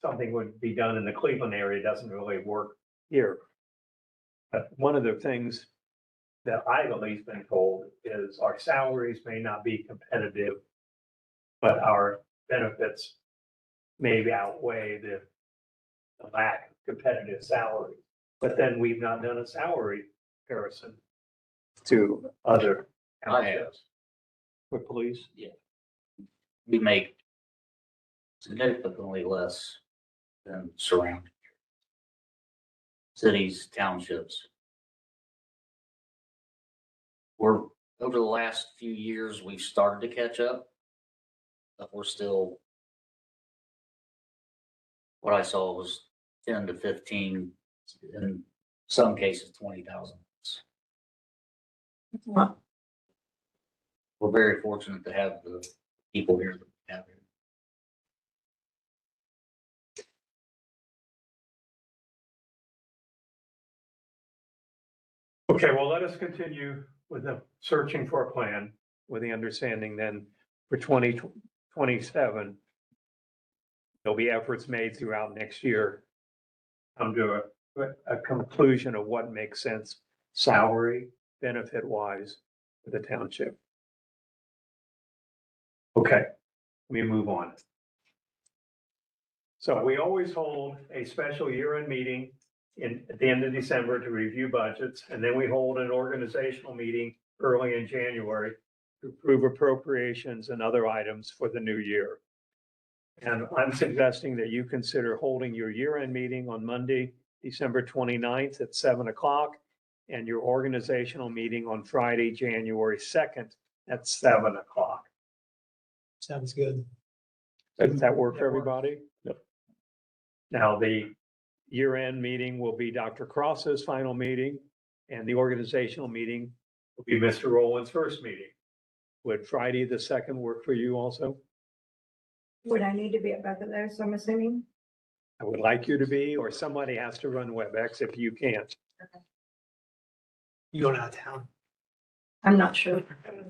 something would be done in the Cleveland area doesn't really work here. But one of the things that I've at least been told is our salaries may not be competitive, but our benefits maybe outweigh the lack of competitive salary. But then we've not done a salary comparison to other townships. with police. We make significantly less than surrounding cities, townships. We're, over the last few years, we've started to catch up, but we're still, what I saw was 10 to 15, in some cases, 20,000. We're very fortunate to have the people here that we have here. Okay, well, let us continue with the searching for a plan. With the understanding then for 2027, there'll be efforts made throughout next year. Come to a conclusion of what makes sense, salary, benefit wise for the township. Okay, we move on. So we always hold a special year-end meeting at the end of December to review budgets, and then we hold an organizational meeting early in January to approve appropriations and other items for the new year. And I'm suggesting that you consider holding your year-end meeting on Monday, December 29th at 7 o'clock, and your organizational meeting on Friday, January 2nd at 7 o'clock. Sounds good. Does that work for everybody? Yep. Now, the year-end meeting will be Dr. Cross's final meeting, and the organizational meeting Will be Mr. Rowland's first meeting. would Friday the 2nd work for you also? Would I need to be at both of those, I'm assuming? I would like you to be, or somebody has to run WebEx if you can't. You going out of town? I'm not sure.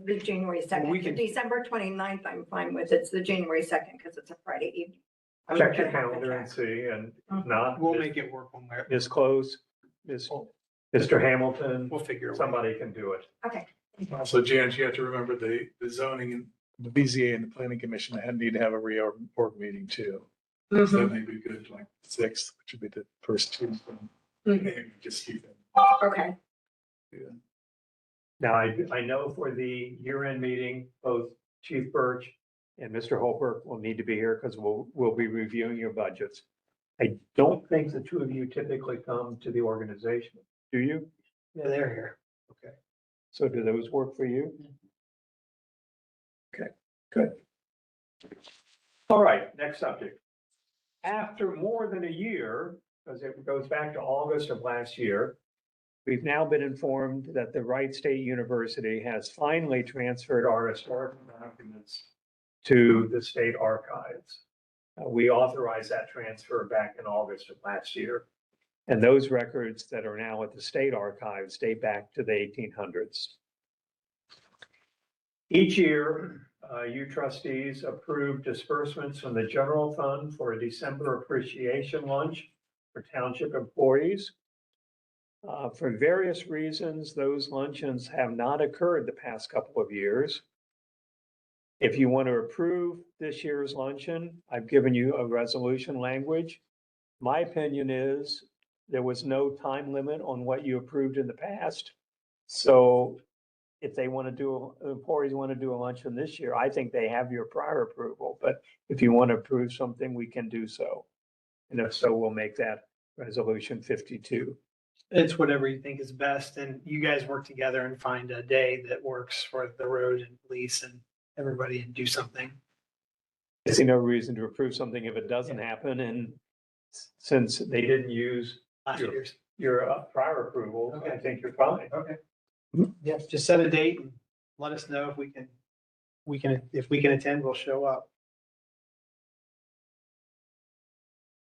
The January We 2nd, can- December 29th, I'm fine with. It's the January 2nd because it's a Friday evening. I'm Check your gonna have to calendar and check. see, and if not, We'll make it work one way. Ms. Close, Ms. Mr. Hamilton, We'll figure it out. somebody can do it. Okay. Also, Janet, you have to remember the zoning and the BZA and the planning commission need to have a reorg meeting too. So that may be good, like 6th, which would be the first Tuesday. Maybe just keep it. Okay. Now, I know for the year-end meeting, both Chief Birch and Mr. Holbrook will need to be here because we'll be reviewing your budgets. I don't think the two of you typically come to the organization. Do you? Yeah, they're here. Okay. So do those work for you? Okay, good. All right, next subject. After more than a year, because it goes back to August of last year, We've now been informed that the Wright State University has finally transferred our historical documents to the state archives. We authorized that transfer back in August of last year. And those records that are now at the state archives date back to the 1800s. Each year, you trustees approve disbursements from the general fund for a December appreciation lunch for township employees. For various reasons, those luncheons have not occurred the past couple of years. If you want to approve this year's luncheon, I've given you a resolution language. My opinion is there was no time limit on what you approved in the past. So if they want to do, employees want to do a luncheon this year, I think they have your prior approval. But if you want to approve something, we can do so. And if so, we'll make that resolution 52. It's whatever you think is best, and you guys work together and find a day that works for the road and police and everybody and do something. I see no reason to approve something if it doesn't happen, and since they didn't use Last your, year's. your prior approval, I think you're fine. Okay. Yeah, just set a date and let us know if we can attend, we'll show up.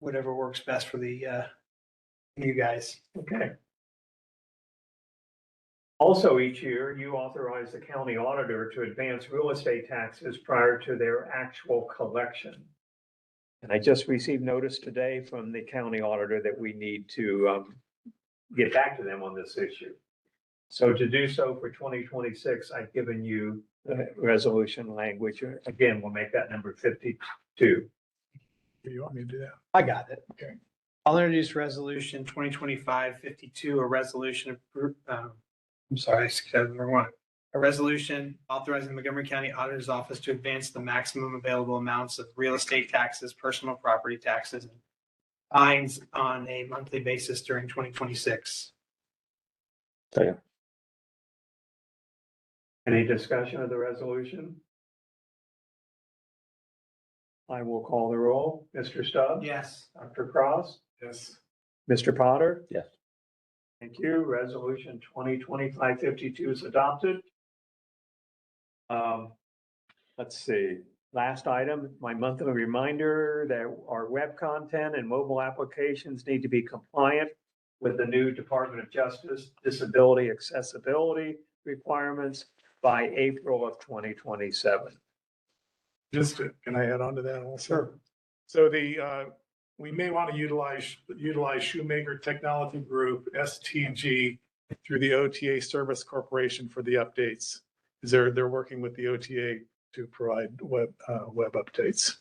Whatever works best for the, you guys. Okay. Also, each year, you authorize the county auditor to advance real estate taxes prior to their actual collection. And I just received notice today from the county auditor that we need to get back to them on this issue. So to do so for 2026, I've given you the resolution language. Again, we'll make that number 52. You want me to do that? I got it. Okay. I'll introduce resolution 2025-52, a resolution of, I'm sorry, I skipped number one. A resolution authorizing the Montgomery County Auditor's Office to advance the maximum available amounts of real estate taxes, personal property taxes, and fines on a monthly basis during 2026. Second. Any discussion of the resolution? I will call the roll. Mr. Stubbs? Yes. Dr. Cross? Yes. Mr. Potter? Yes. Thank you. Resolution 2025-52 is adopted. Let's see. Last item, my monthly reminder that our web content and mobile applications need to be compliant with the new Department of Justice disability accessibility requirements by April of 2027. Just, can I add on to that also? Sure. So we may want to utilize Shoemaker Technology Group, STG, through the OTA Service Corporation for the updates. They're working with the OTA to provide web updates.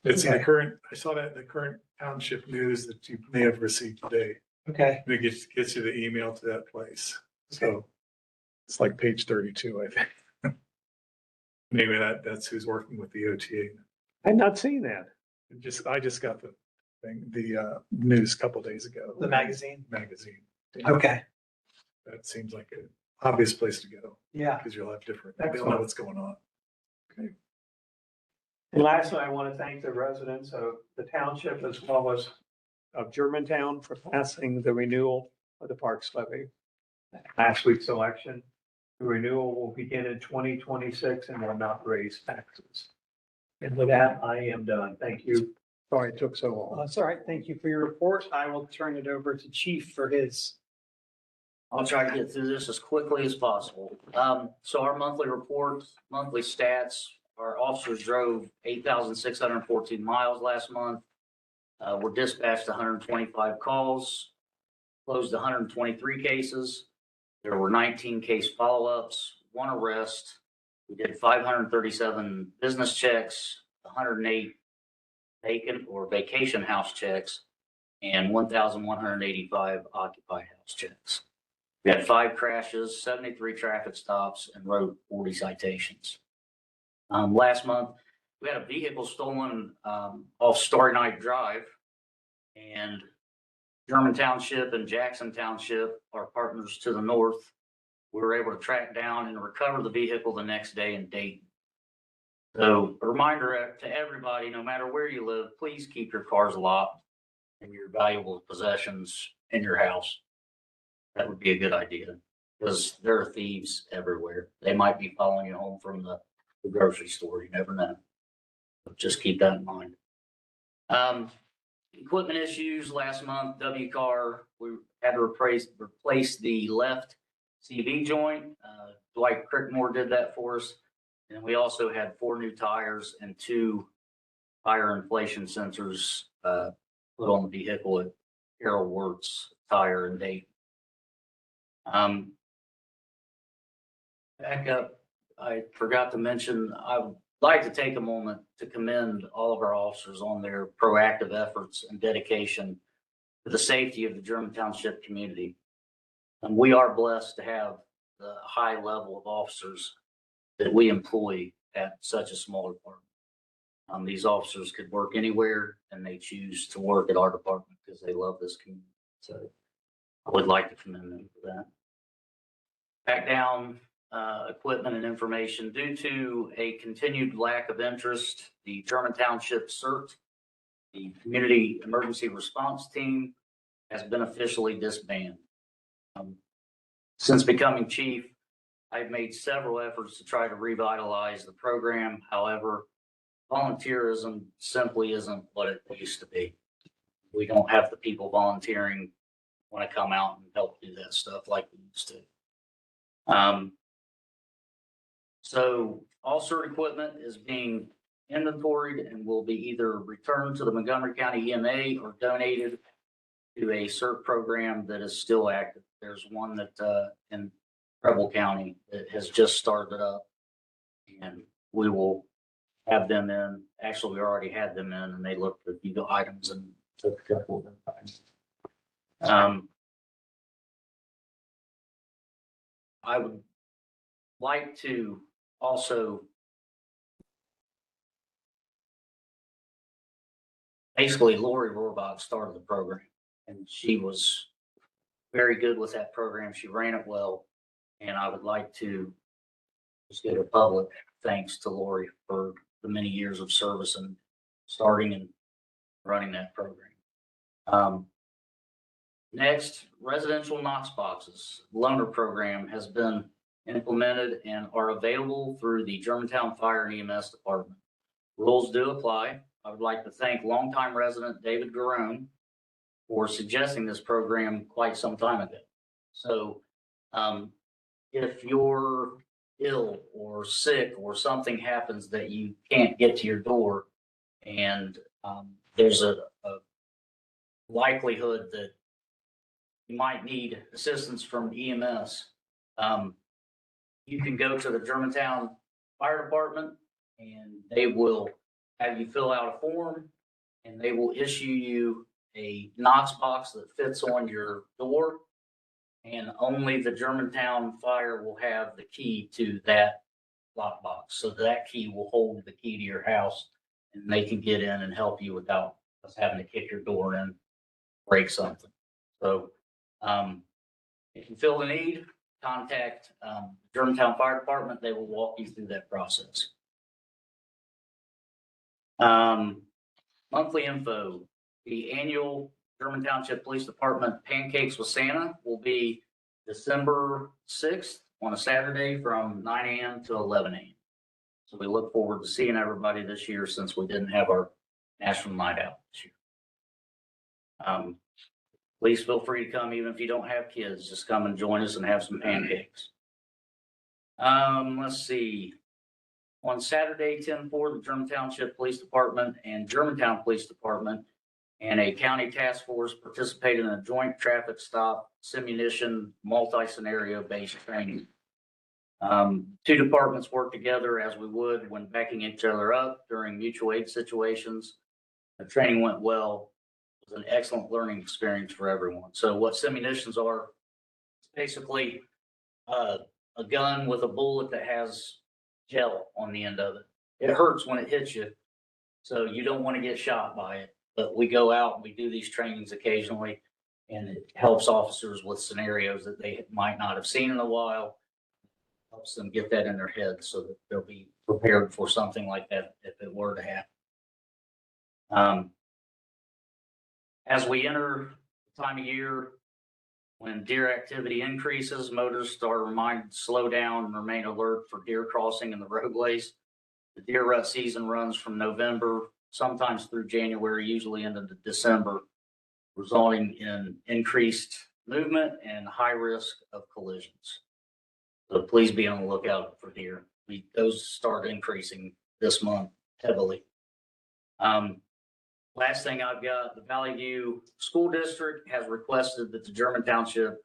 It's in the current, I saw that in the current township news that you may have received today. Okay. And it gets you the email to that place. So it's like page 32, I think. Maybe that's who's working with the OTA. I've not seen that. I just got the thing, the news a couple days ago. The magazine? Magazine. Okay. That seems like an obvious place to go. Yeah. Because you'll have they'll know what's going on. Okay. And lastly, I want to thank the residents of the township as well as of Germantown for passing the renewal of the Parks Levy. Last week's election, the renewal will begin in 2026 and will not raise taxes. And with that, I am done. Thank you. Sorry it took so long. That's all right. Thank you for your report. I will turn it over to Chief for his. I'll try to get through this as quickly as possible. So our monthly report, monthly stats, our officers drove 8,614 miles last month. Were dispatched 125 calls, closed 123 cases. There were 19 case follow-ups, 1 arrest. We did 537 business checks, 108 vacant or vacation house checks, and 1,185 occupied house checks. We had 5 crashes, 73 traffic stops, and wrote 40 citations. Last month, we had a vehicle stolen off Starry Night Drive, and German Township and Jackson Township, our partners to the north, we were able to track down and recover the vehicle the next day in Dayton. So a reminder to everybody, no matter where you live, please keep your cars locked and your valuable possessions in your house. That would be a good idea because there are thieves everywhere. They might be following you home from the grocery store. You never know. But just keep that in mind. Equipment issues last month, W-car, we had to replace the left CV joint. Dwight Crickmore did that for us. And we also had 4 new tires and 2 tire inflation sensors put on the vehicle at Carol Wirtz Tire and Dayton. Back up, I forgot to mention, I would like to take a moment to commend all of our officers on their proactive efforts and dedication to the safety of the German Township community. And we are blessed to have the high level of officers that we employ at such a small department. These officers could work anywhere and they choose to work at our department because they love this community. So I would like to commend them for that. Back down, equipment and information. Due to a continued lack of interest, the German Township CERT, the Community Emergency Response Team, has been officially disbanded. Since becoming chief, I've made several efforts to try to revitalize the program. However, volunteerism simply isn't what it used to be. We don't have the people volunteering want to come out and help do that stuff like we used to. So all CERT equipment is being inventoried and will be either returned to the Montgomery County EMA or donated to a CERT program that is still active. There's one that in Preble County that has just started up, and we will have them in. Actually, we already had them in, and they looked at the items and took a couple of them. I would like to also basically Lori Rohrbach started the program, and she was very good with that program. She ran it well, and I would like to just give a public thanks to Lori for the many years of service and starting and running that program. Next, residential Knox boxes. Loaner program has been implemented and are available through the Germantown Fire and EMS Department. Rules do apply. I would like to thank longtime resident David Garone for suggesting this program quite some time ago. So if you're ill or sick or something happens that you can't get to your door and there's a likelihood that you might need assistance from EMS, you can go to the Germantown Fire Department and they will have you fill out a form and they will issue you a Knox box that fits on your door. And only the Germantown Fire will have the key to that lockbox. So that key will hold the key to your house and they can get in and help you without us having to kick your door in, break something. So if you feel the need, contact Germantown Fire Department. They will walk you through that process. Monthly info. The annual German Township Police Department Pancakes with Santa will be December 6th on a Saturday from 9 a.m. to 11 a.m. So we look forward to seeing everybody this year since we didn't have our National Night Out this year. Please feel free to come even if you don't have kids. Just come and join us and have some pancakes. Let's see. On Saturday, 10/4, the German Township Police Department and Germantown Police Department and a county task force participated in a joint traffic stop simunition multi-scenario based training. Two departments work together as we would when backing each other up during mutual aid situations. The training went well. It was an excellent learning experience for everyone. So what simunitions are, it's basically a gun with a bullet that has gel on the end of it. It hurts when it hits you, so you don't want to get shot by it. But we go out and we do these trainings occasionally, and it helps officers with scenarios that they might not have seen in a while. Helps them get that in their head so that they'll be prepared for something like that if it were to happen. As we enter the time of year when deer activity increases, motorists are reminded to slow down and remain alert for deer crossing in the roadways. The deer rut season runs from November sometimes through January, usually into December, resulting in increased movement and high risk of collisions. So please be on the lookout for deer. Those start increasing this month heavily. Last thing I've got, the Valley View School District has requested that the German Township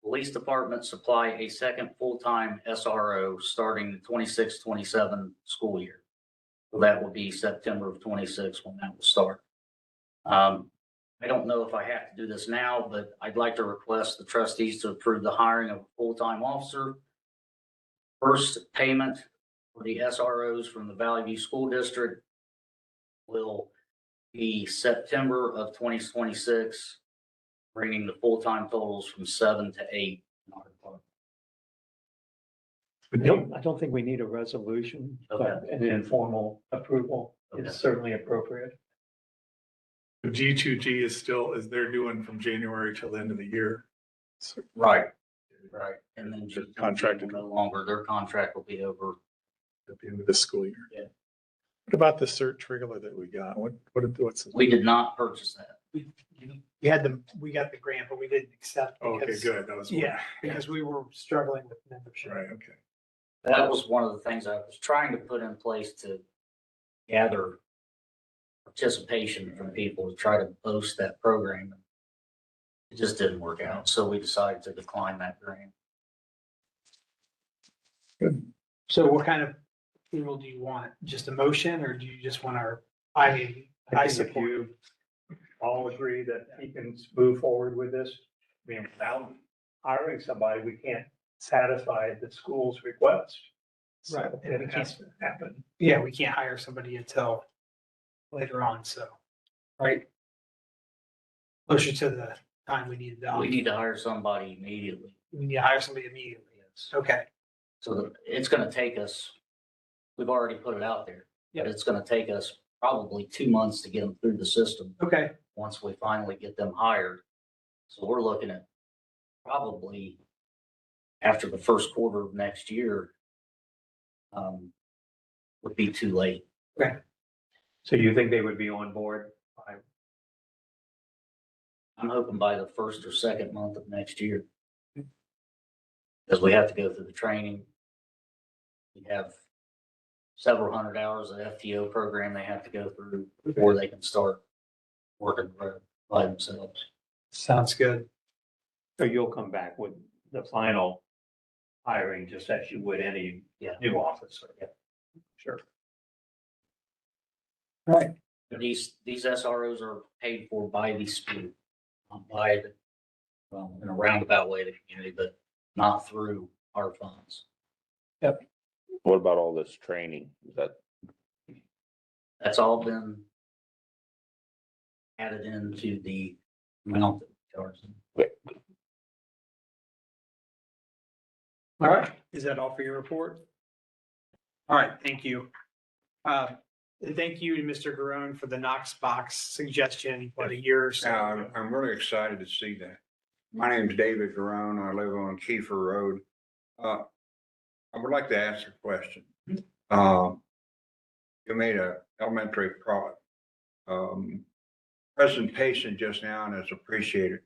Police Department supply a second full-time SRO starting the 26-27 school year. So that will be September of 26 when that will start. I don't know if I have to do this now, but I'd like to request the trustees to approve the hiring of a full-time officer. First payment for the SROs from the Valley View School District will be September of 2026, bringing the full-time totals from 7 to 8 in our department. I don't think we need a resolution, but an informal approval Okay. is certainly appropriate. The G2G is they're doing from January till the end of the year. So Right. Right. And then Just G2G contracted. will no longer, their contract will be over. at the end of the school year. Yeah. What about the search trailer that we got? What's? We did not purchase that. We got the grant, but we didn't accept. Okay, because- good. That was. Yeah, because we were struggling with membership. Right, okay. That was one of the things I was trying to put in place to gather participation from people to try to boost that program. It just didn't work out, so we decided to decline that grant. So what kind of approval do you want? Just a motion, or do you just want I think if support. you all agree that he can move forward with this, I mean, without hiring somebody, we can't satisfy the school's request. So Right. it has to happen. Yeah, we can't hire somebody until later on, so, right? Closer to the time we need it done. We need to hire somebody immediately. We need to hire somebody immediately. Okay, So it's gonna take us, we've already put it out there. But it's gonna take us probably 2 months to get them through the system okay. once we finally get them hired. So we're looking at probably after the first quarter of next year, would be too late. So you think they would be on board by I'm hoping by the first or second month of next year. Because we have to go through the training. We have several hundred hours of FTO program they have to go through before they can start working by themselves. Sounds good. So you'll come back with the final hiring, just as you would any Yeah. new officer? Yeah. Sure. Right. These SROs are paid for by the school, not by the, well, in a roundabout way, the community, but not through our funds. What about all this training? Is that, That's all been added into the amount that we charge them. All right, is that all for your report? All right, thank you. Thank you to Mr. Garone for the Knox box suggestion, what, a year or so? Yeah, I'm really excited to see that. My name's David Garone. I live on Kiefer Road. I would like to ask a question. You made a elementary presentation just now, and it's appreciated.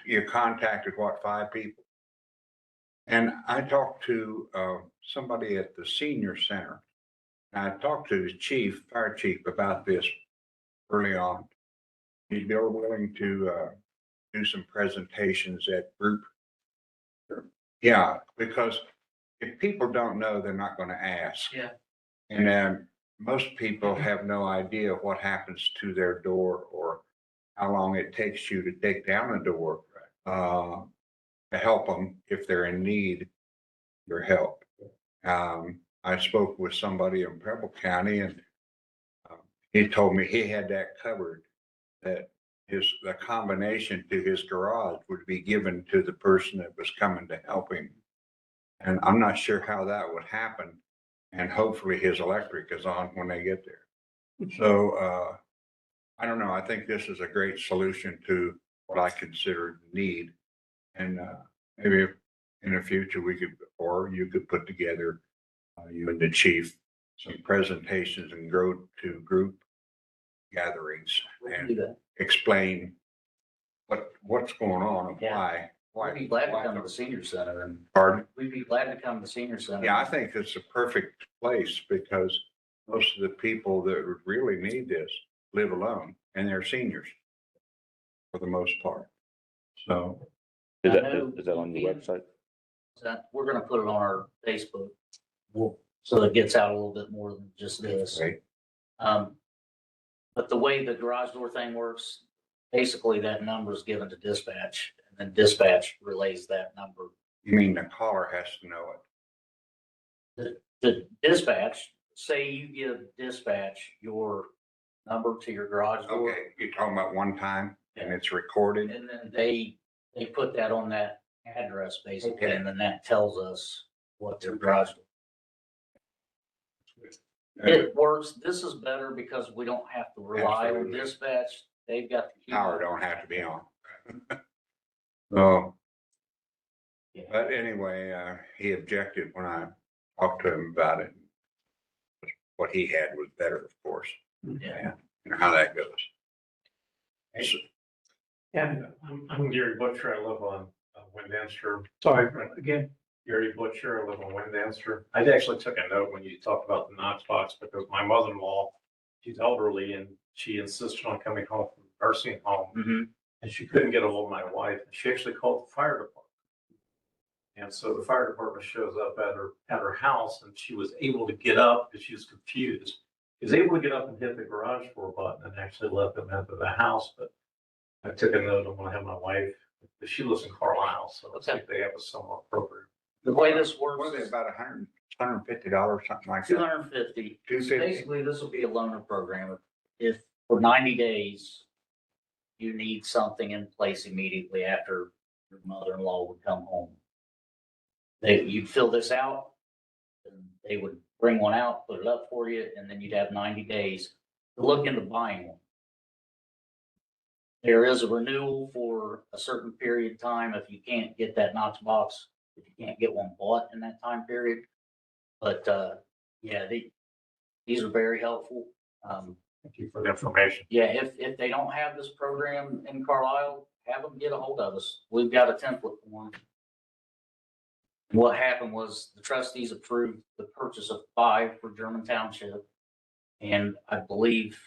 You contacted what, 5 people? And I talked to somebody at the senior center. And I talked to the fire chief about this early on. He'd be willing to do some presentations at group. Yeah, because if people don't know, they're not going to ask. Yeah. And then most people have no idea what happens to their door or how long it takes you to take down a door to help them if they're in need of your help. I spoke with somebody in Preble County, and he told me he had that covered, that the combination to his garage would be given to the person that was coming to help him. And I'm not sure how that would happen. And hopefully his electric is on when they get there. So I don't know. I think this is a great solution to what I consider need. And maybe in the future we could, or you could put together, you and the chief, some presentations and go to group gatherings We can do and that. explain what's going on and Yeah. why. We'd be glad to come to the senior center and Pardon? we'd be glad to come to the senior center. Yeah, I think it's a perfect place because most of the people that would really need this live alone and they're seniors for the most part. So, Is I that, know is that on your website? that we're gonna put it on our Facebook. So it gets out a little bit more than just this. right, But the way the garage door thing works, basically that number is given to dispatch and then dispatch relays that number. you mean the caller has to know it? The dispatch, say you give dispatch your number to your garage door. Okay, you're talking about one time and it's recorded? And then they put that on that address basically, Okay. and then that tells us what their garage door. It works. This is better because we don't have to rely on Absolutely. dispatch. They've got the key. Power don't have to be on. So, but anyway, he objected when I talked to him about it. What he had was better, of course. Yeah. You know how that goes. So, And I'm Gary Butcher. I live on Windanster. Sorry, again, Gary Butcher. I live on Windanster. I actually took a note when you talked about the Knox box because my mother-in-law, she's elderly and she insisted on coming home from the nursing home. Mm-hmm. And she couldn't get a hold of my wife. She actually called the fire department. And so the fire department shows up at her house and she was able to get up because she was confused. She was able to get up and hit the garage door button and actually let them into the house. But I took a note. I'm going to have my wife, but she lives in Carlisle, so let's see if they have a somewhat program. The way this What works are they, is about $150, something like two that? hundred and fifty. 250? Basically, this will be a loaner program. If for 90 days, you need something in place immediately after your mother-in-law would come home. You'd fill this out, and they would bring one out, put it up for you, and then you'd have 90 days to look into buying one. There is a renewal for a certain period of time if you can't get that Knox box, if you can't get one bought in that time period. But, yeah, these are very helpful. Thank you for the information. Yeah, if they don't have this program in Carlisle, have them get a hold of us. We've got a template for them. What happened was the trustees approved the purchase of 5 for German Township. And I believe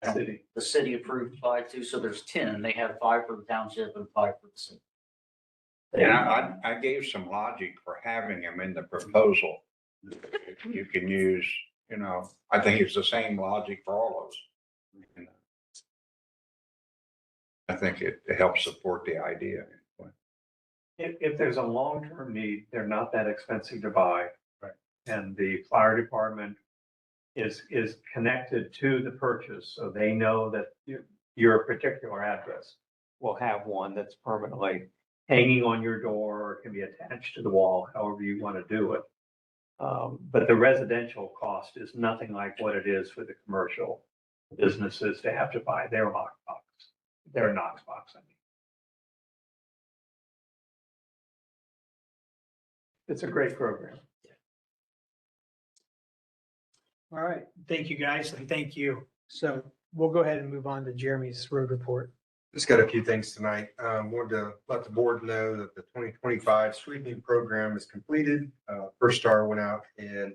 the city approved 5 too, so there's 10. They have 5 for the township and 5 for the city. And I gave some logic for having them in the proposal. You can use, you know, I think it's the same logic for all of us. I think it helps support the idea. If there's a long-term need, they're not that expensive to buy. Right. And the fire department is connected to the purchase, so they know that your particular address will have one that's permanently hanging on your door or can be attached to the wall, however you want to do it. But the residential cost is nothing like what it is for the commercial businesses to have to buy their Knox box, I mean. It's a great program. all right. Thank you, guys, and thank you. So we'll go ahead and move on to Jeremy's road report. Just got a few things tonight. Wanted to let the board know that the 2025 sweeping program is completed. First star went out and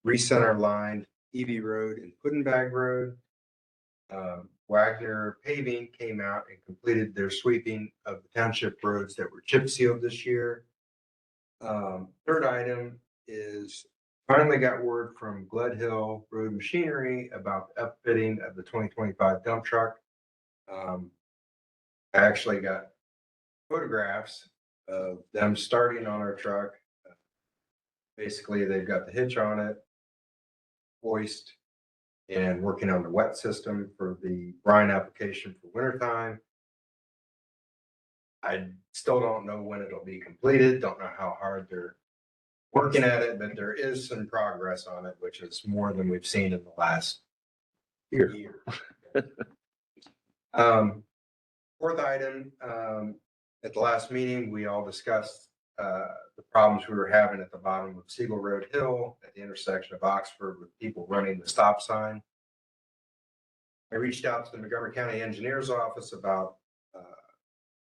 recenter lined Evie Road and Puddinbag Road. Wagner Paving came out and completed their sweeping of the township roads that were chip sealed this year. Third item is finally got word from Glen Hill Road Machinery about the upfitting of the 2025 dump truck. I actually got photographs of them starting on our truck. Basically, they've got the hitch on it, hoist, and working on the wet system for the brine application for wintertime. I still don't know when it'll be completed, don't know how hard they're working at it, but there is some progress on it, which is more than we've seen in the last year. Fourth item, at the last meeting, we all discussed the problems we were having at the bottom of Siegel Road Hill at the intersection of Oxford with people running the stop sign. I reached out to the Montgomery County Engineer's Office about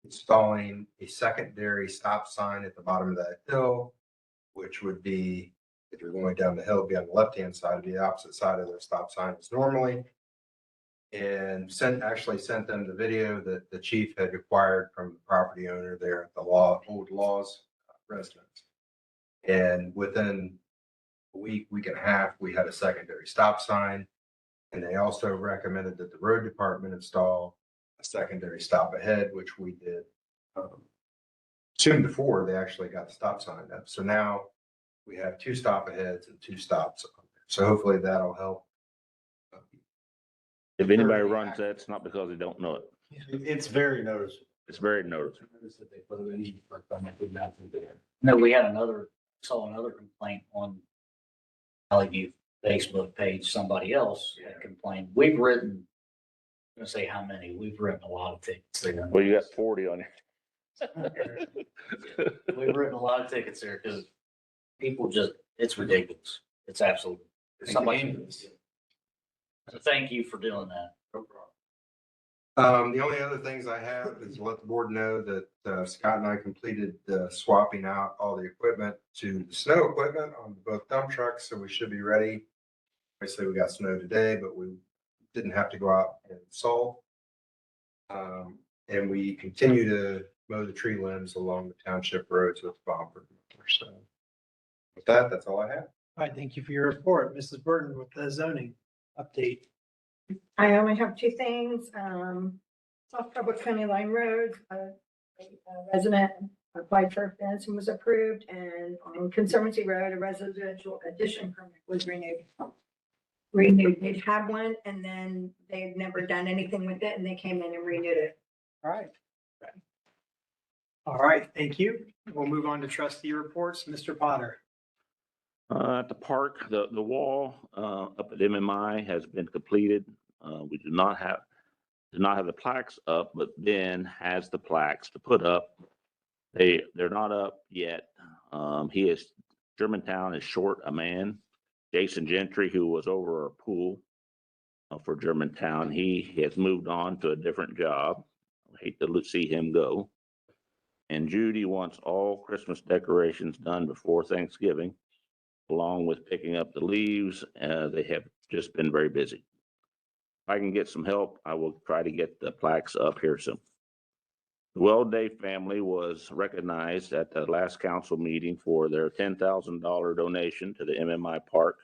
installing a secondary stop sign at the bottom of that hill, which would be, if you're going down the hill, be on the left-hand side, it'd be the opposite side of the stop sign as normally. And actually sent them the video that the chief had acquired from the property owner there at the Old Laws residence. And within a week and a half, we had a secondary stop sign. And they also recommended that the road department install a secondary stop ahead, which we did soon before they actually got the stop sign up. So now we have 2 stop aheads and 2 stops. So hopefully that'll help. If anybody runs that, it's not because they don't know it. It's very noticeable. It's very noticeable. No, we had saw another complaint on Valley View Facebook page. Somebody else had complained. We've written, I'm gonna say how many, we've written a lot of tickets there. Well, you got 40 on We've written a lot of tickets there because people just, it's ridiculous. It's absolutely, somebody. So thank you for doing that. No problem. The only other things I have is to let the board know that Scott and I completed swapping out all the equipment to the snow equipment on both dump trucks, so we should be ready. Obviously, we got snow today, but we didn't have to go out and salt. And we continue to mow the tree limbs along the township roads with the bumper. So with that, that's all I have. All right, thank you for your report. Mrs. Burton with the zoning update. I only have 2 things. South Public County Line Road, a resident applied for a fence and was approved. And on Conservancy Road, a residential addition permit was renewed. They'd had one and then they'd never done anything with it and they came in and renewed it. All right. All right, thank you. We'll move on to trustee reports. Mr. Potter. At the park, the wall up at MMI has been completed. We do not have the plaques up, but Ben has the plaques to put up. They're not up yet. Germantown is short a man. Jason Gentry, who was over our pool for Germantown, he has moved on to a different job. I hate to see him go. And Judy wants all Christmas decorations done before Thanksgiving, along with picking up the leaves. They have just been very busy. If I can get some help, I will try to get the plaques up here soon. The Well Day family was recognized at the last council meeting for their $10,000 donation to the MMI Park.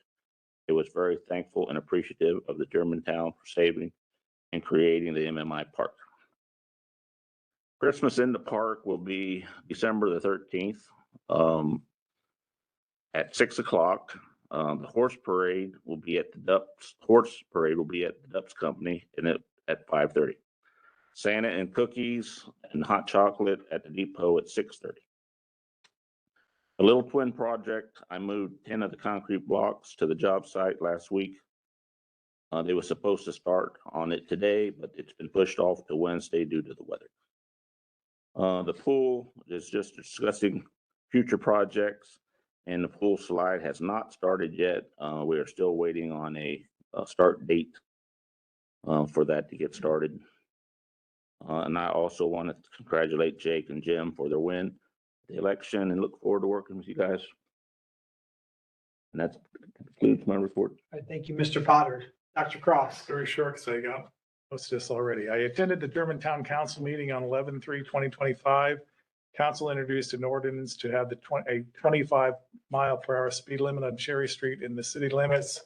It was very thankful and appreciative of the Germantown for saving and creating the MMI Park. Christmas in the park will be December the 13th at 6 o'clock. The horse parade will be at the Dupps Company and at 5:30. Santa and cookies and hot chocolate at the depot at 6:30. The Little Twin project, I moved 10 of the concrete blocks to the job site last week. They were supposed to start on it today, but it's been pushed off to Wednesday due to the weather. The pool is just discussing future projects, and the pool slide has not started yet. We are still waiting on a start date for that to get started. And I also want to congratulate Jake and Jim for their win, the election, and look forward to working with you guys. And that concludes my report. All right, thank you, Mr. Potter. Dr. Cross. Very short, because I got most of this already. I attended the Germantown Council meeting on 11/3/2025. Council introduced an ordinance to have a 25-mile-per-hour speed limit on Cherry Street in the city limits.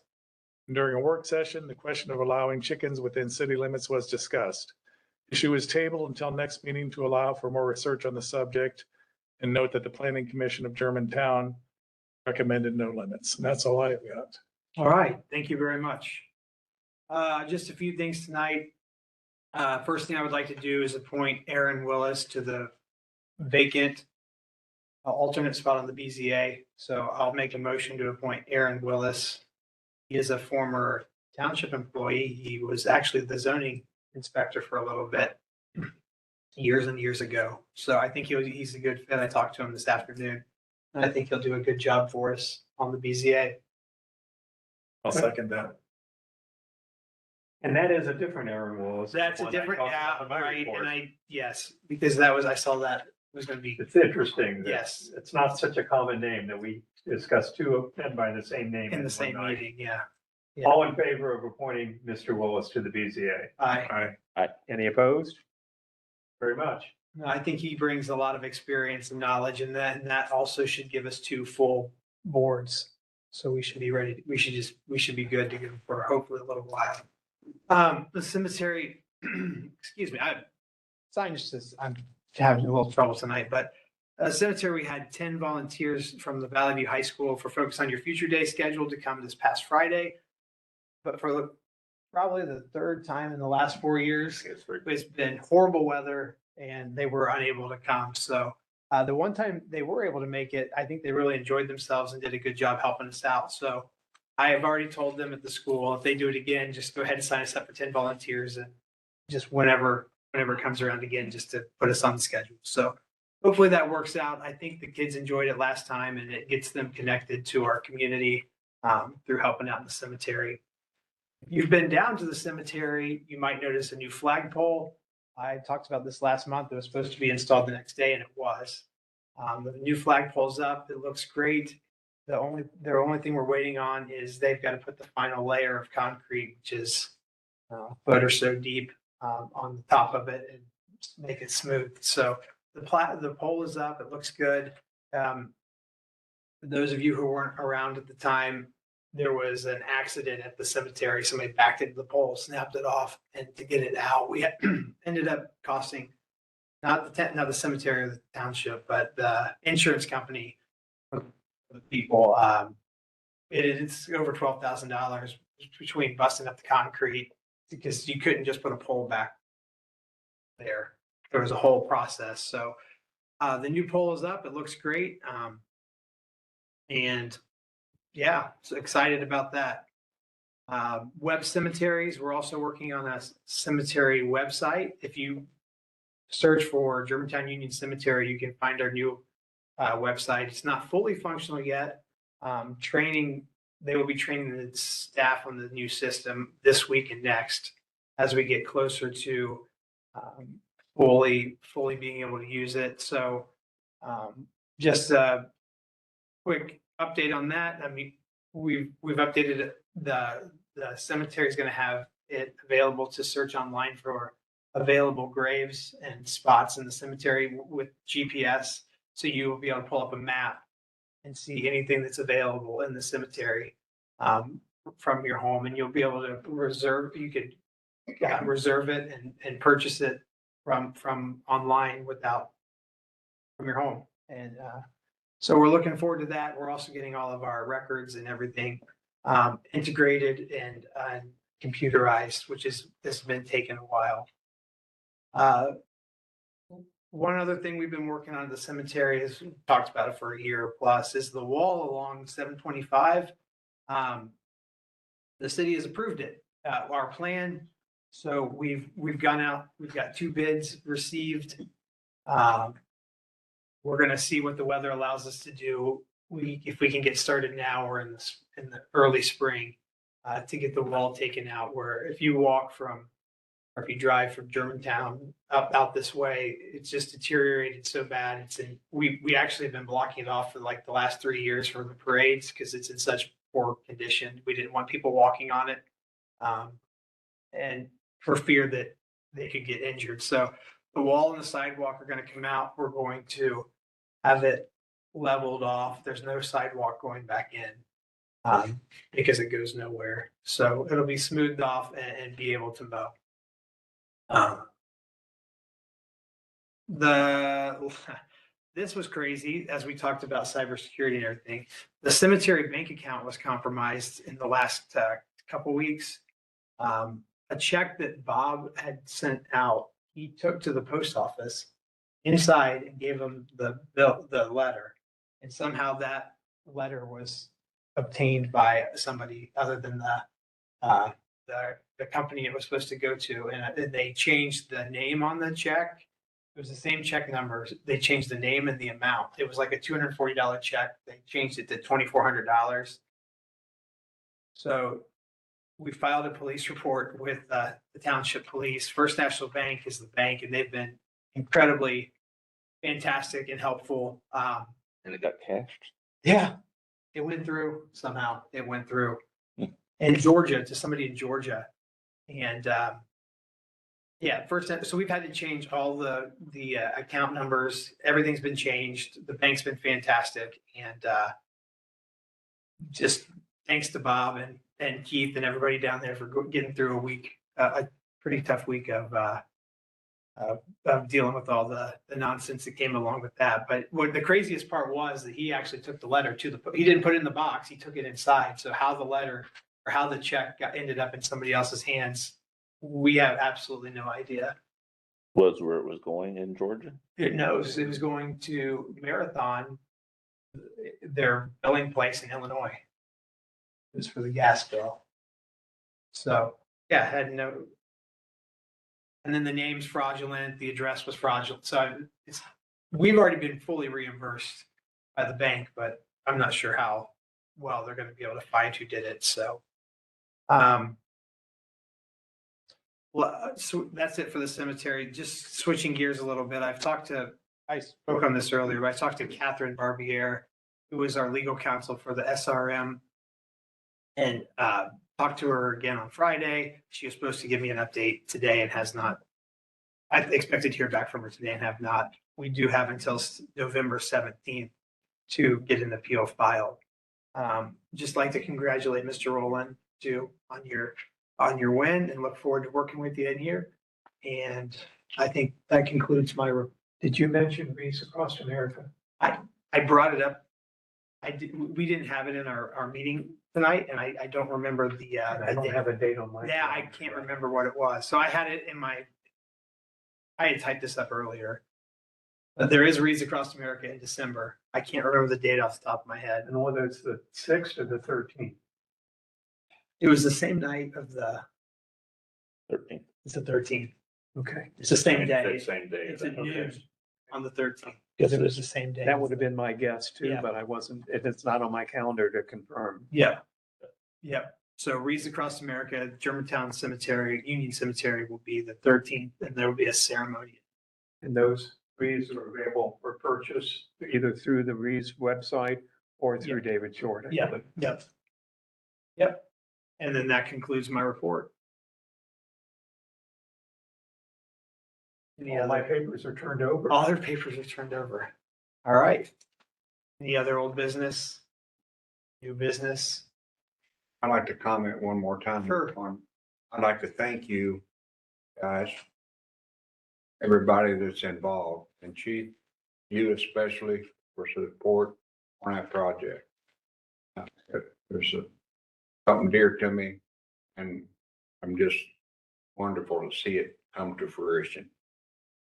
And during a work session, the question of allowing chickens within city limits was discussed. Issue is tabled until next meeting to allow for more research on the subject, and note that the Planning Commission of Germantown recommended no limits. And that's all I've got. All right, thank you very much. Just a few things tonight. First thing I would like to do is appoint Aaron Willis to the vacant alternate spot on the BZA. So I'll make a motion to appoint Aaron Willis. He is a former township employee. He was actually the zoning inspector for a little bit. years and years ago. So I think he's a good fit. I talked to him this afternoon. And I think he'll do a good job for us on the BZA. I'll second that. And that is a different Aaron Willis. That's a one I different, talked yeah, about in my right, report. and yes, because I saw that was gonna be, It's interesting. that yes, It's not such a common name that we discussed two of them by the same name. in the one same night. meeting, yeah. All in favor of appointing Mr. Willis to the BZA? I Any opposed? Very much. No, I think he brings a lot of experience and knowledge, and that also should give us 2 full boards. So we should be ready, we should be good to go for hopefully a little while. The cemetery, excuse me, I'm having a little trouble tonight, but cemetery, we had 10 volunteers from the Valley View High School for Focus on Your Future Day scheduled to come this past Friday. But for probably the 3rd time in the last 4 years, it's been horrible weather and they were unable to come. So the one time they were able to make it, I think they really enjoyed themselves and did a good job helping us out. So I have already told them at the school, if they do it again, just go ahead and sign us up for 10 volunteers and just whenever it comes around again, just to put us on the schedule. So hopefully that works out. I think the kids enjoyed it last time and it gets them connected to our community through helping out in the cemetery. If you've been down to the cemetery, you might notice a new flagpole. I talked about this last month. It was supposed to be installed the next day and it was. The new flagpole's up. It looks great. The only thing we're waiting on is they've got to put the final layer of concrete, which is a foot or so deep on the top of it and make it smooth. So the pole is up. It looks good. For those of you who weren't around at the time, there was an accident at the cemetery. Somebody backed into the pole, snapped it off, and to get it out, we ended up costing not the cemetery or the township, but the insurance company for the people. It's over $12,000 between busting up the concrete because you couldn't just put a pole back there. There was a whole process. So the new pole is up. It looks great. And yeah, so excited about that. Web cemeteries, we're also working on a cemetery website. If you search for Germantown Union Cemetery, you can find our new website. It's not fully functional yet. They will be training the staff on the new system this week and next as we get closer to fully being able to use it. So just a quick update on that. I mean, we've updated it. The cemetery is going to have it available to search online for available graves and spots in the cemetery with GPS. So you will be able to pull up a map and see anything that's available in the cemetery from your home, and you'll be able to reserve. You could reserve it and purchase it from online from your home. And so we're looking forward to that. We're also getting all of our records and everything integrated and computerized, which has been taking a while. One other thing we've been working on at the cemetery is, we've talked about it for a year plus, is the wall along 725. The city has approved it, our plan. So we've gone out, we've got 2 bids received. We're going to see what the weather allows us to do. If we can get started now or in the early spring to get the wall taken out, where if you drive from Germantown out this way, it's just deteriorated so bad. We actually have been blocking it off for like the last 3 years for the parades because it's in such poor condition. We didn't want people walking on it, and for fear that they could get injured. So the wall and the sidewalk are going to come out. We're going to have it leveled off. There's no sidewalk going back in because it goes nowhere. So it'll be smoothed off and be able to mow. This was crazy as we talked about cybersecurity and everything. The cemetery bank account was compromised in the last couple weeks. A check that Bob had sent out, he took to the post office inside and gave him the letter. And somehow that letter was obtained by somebody other than the company it was supposed to go to. And they changed the name on the check It was the same check number. They changed the name and the amount. It was like a $240 check. They changed it to $2,400. So we filed a police report with the Township Police. First National Bank is the bank, and they've been incredibly fantastic and helpful. And it got cashed. Yeah, it went through somehow. It went through in Georgia to somebody in Georgia. And yeah, first, so we've had to change all the account numbers. Everything's been changed. The bank's been fantastic. And just thanks to Bob and Keith and everybody down there for getting through a pretty tough week of dealing with all the nonsense that came along with that. But what the craziest part was that he actually took the letter he didn't put it in the box, he took it inside. So how the letter or how the check ended up in somebody else's hands, we have absolutely no idea. Was where it was going in Georgia? It knows it was going to Marathon, their billing place in Illinois. It was for the gas bill. So yeah, had no. And then the name's fraudulent, the address was fraudulent. So we've already been fully reimbursed by the bank, but I'm not sure how well they're going to be able to find who did it. So, well, so that's it for the cemetery. Just switching gears a little bit. I spoke on this earlier, but I talked to Catherine Barbier, who is our legal counsel for the SRM, and talked to her again on Friday. She was supposed to give me an update today and has not. I expected to hear back from her today and have not. We do have until November 17th to get an appeal filed. Just like to congratulate Mr. Rowland too on your win and look forward to working with you in here. And I think that concludes my. Did you mention Reese Across America? I brought it up. We didn't have it in our meeting tonight, and I don't remember the. I don't have a date on my. Yeah, I can't remember what it was. So I had it in my. I had typed this up earlier. But there is Reads Across America in December. I can't remember the date off the top of my head. And whether it's the 6th or the 13th. It was the same night of the. 13th. It's the 13th. Okay. It's the same day. Same day. It's at noon on the 13th. Because It was the same day. That would have been my guess too, Yeah. but I wasn't, if it's not on my calendar to confirm. Yeah. Yeah. So Reads Across America, Germantown Cemetery, Union Cemetery will be the 13th, and there will be a ceremony. And those wreaths are available for purchase either through the Reeves website or through David Short. I Yeah. believe. Yep. Yep. And then that concludes my report. Any All my other, papers are turned over. all their papers are turned over. All right. Any other old business? New business? I'd like to comment one more time. Sure. I'd like to thank you, guys, everybody that's involved, and Chief, you especially for support on that project. There's something dear to me, and I'm just wonderful to see it come to fruition.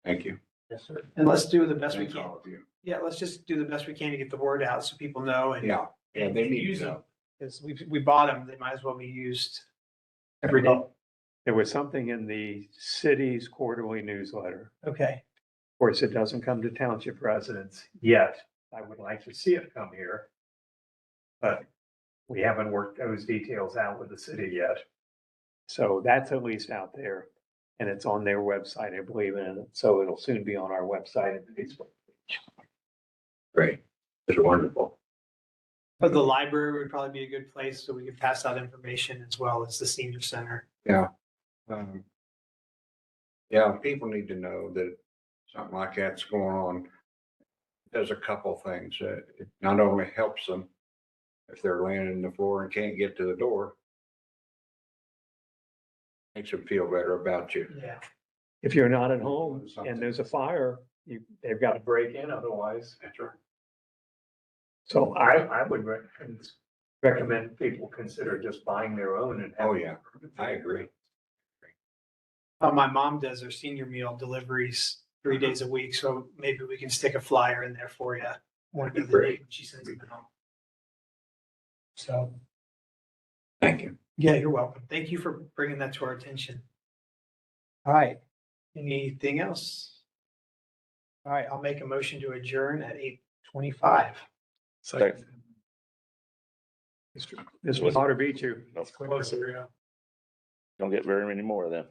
Thank you. Yes, sir. And let's do the best we Thanks, can. all of you. Yeah, let's just do the best we can to get the word out so people know and. Yeah, yeah, they and need use to them. know. Because we bought them, they might as well be used every day. There was something in the city's quarterly newsletter. Okay. Of course, it doesn't come to township residents yet. I would like to see it come here. But we haven't worked those details out with the city yet. So that's at least out there. And it's on their website, I believe, and so it'll soon be on our website and Facebook page. Great. It's wonderful. But the library would probably be a good place so we could pass out information as well as the senior center. Yeah. Yeah, people need to know that something like that's going on. It does a couple things. It not only helps them if they're laying in the floor and can't get to the door, makes them feel better about you. Yeah. If you're not at home and there's a fire, they've got to break in otherwise. That's right. So I would recommend people consider just buying their own and. Oh, yeah, I agree. My mom does her senior meal deliveries 3 days a week, so maybe we can stick a flyer in there for you. One of the day when she sends them home. So. Thank you. Yeah, you're welcome. Thank you for bringing that to our attention. All right. Anything else? All right, I'll make a motion to adjourn at 8:25. Second. This was ought to beat you. Closer, yeah. Don't get very many more of them.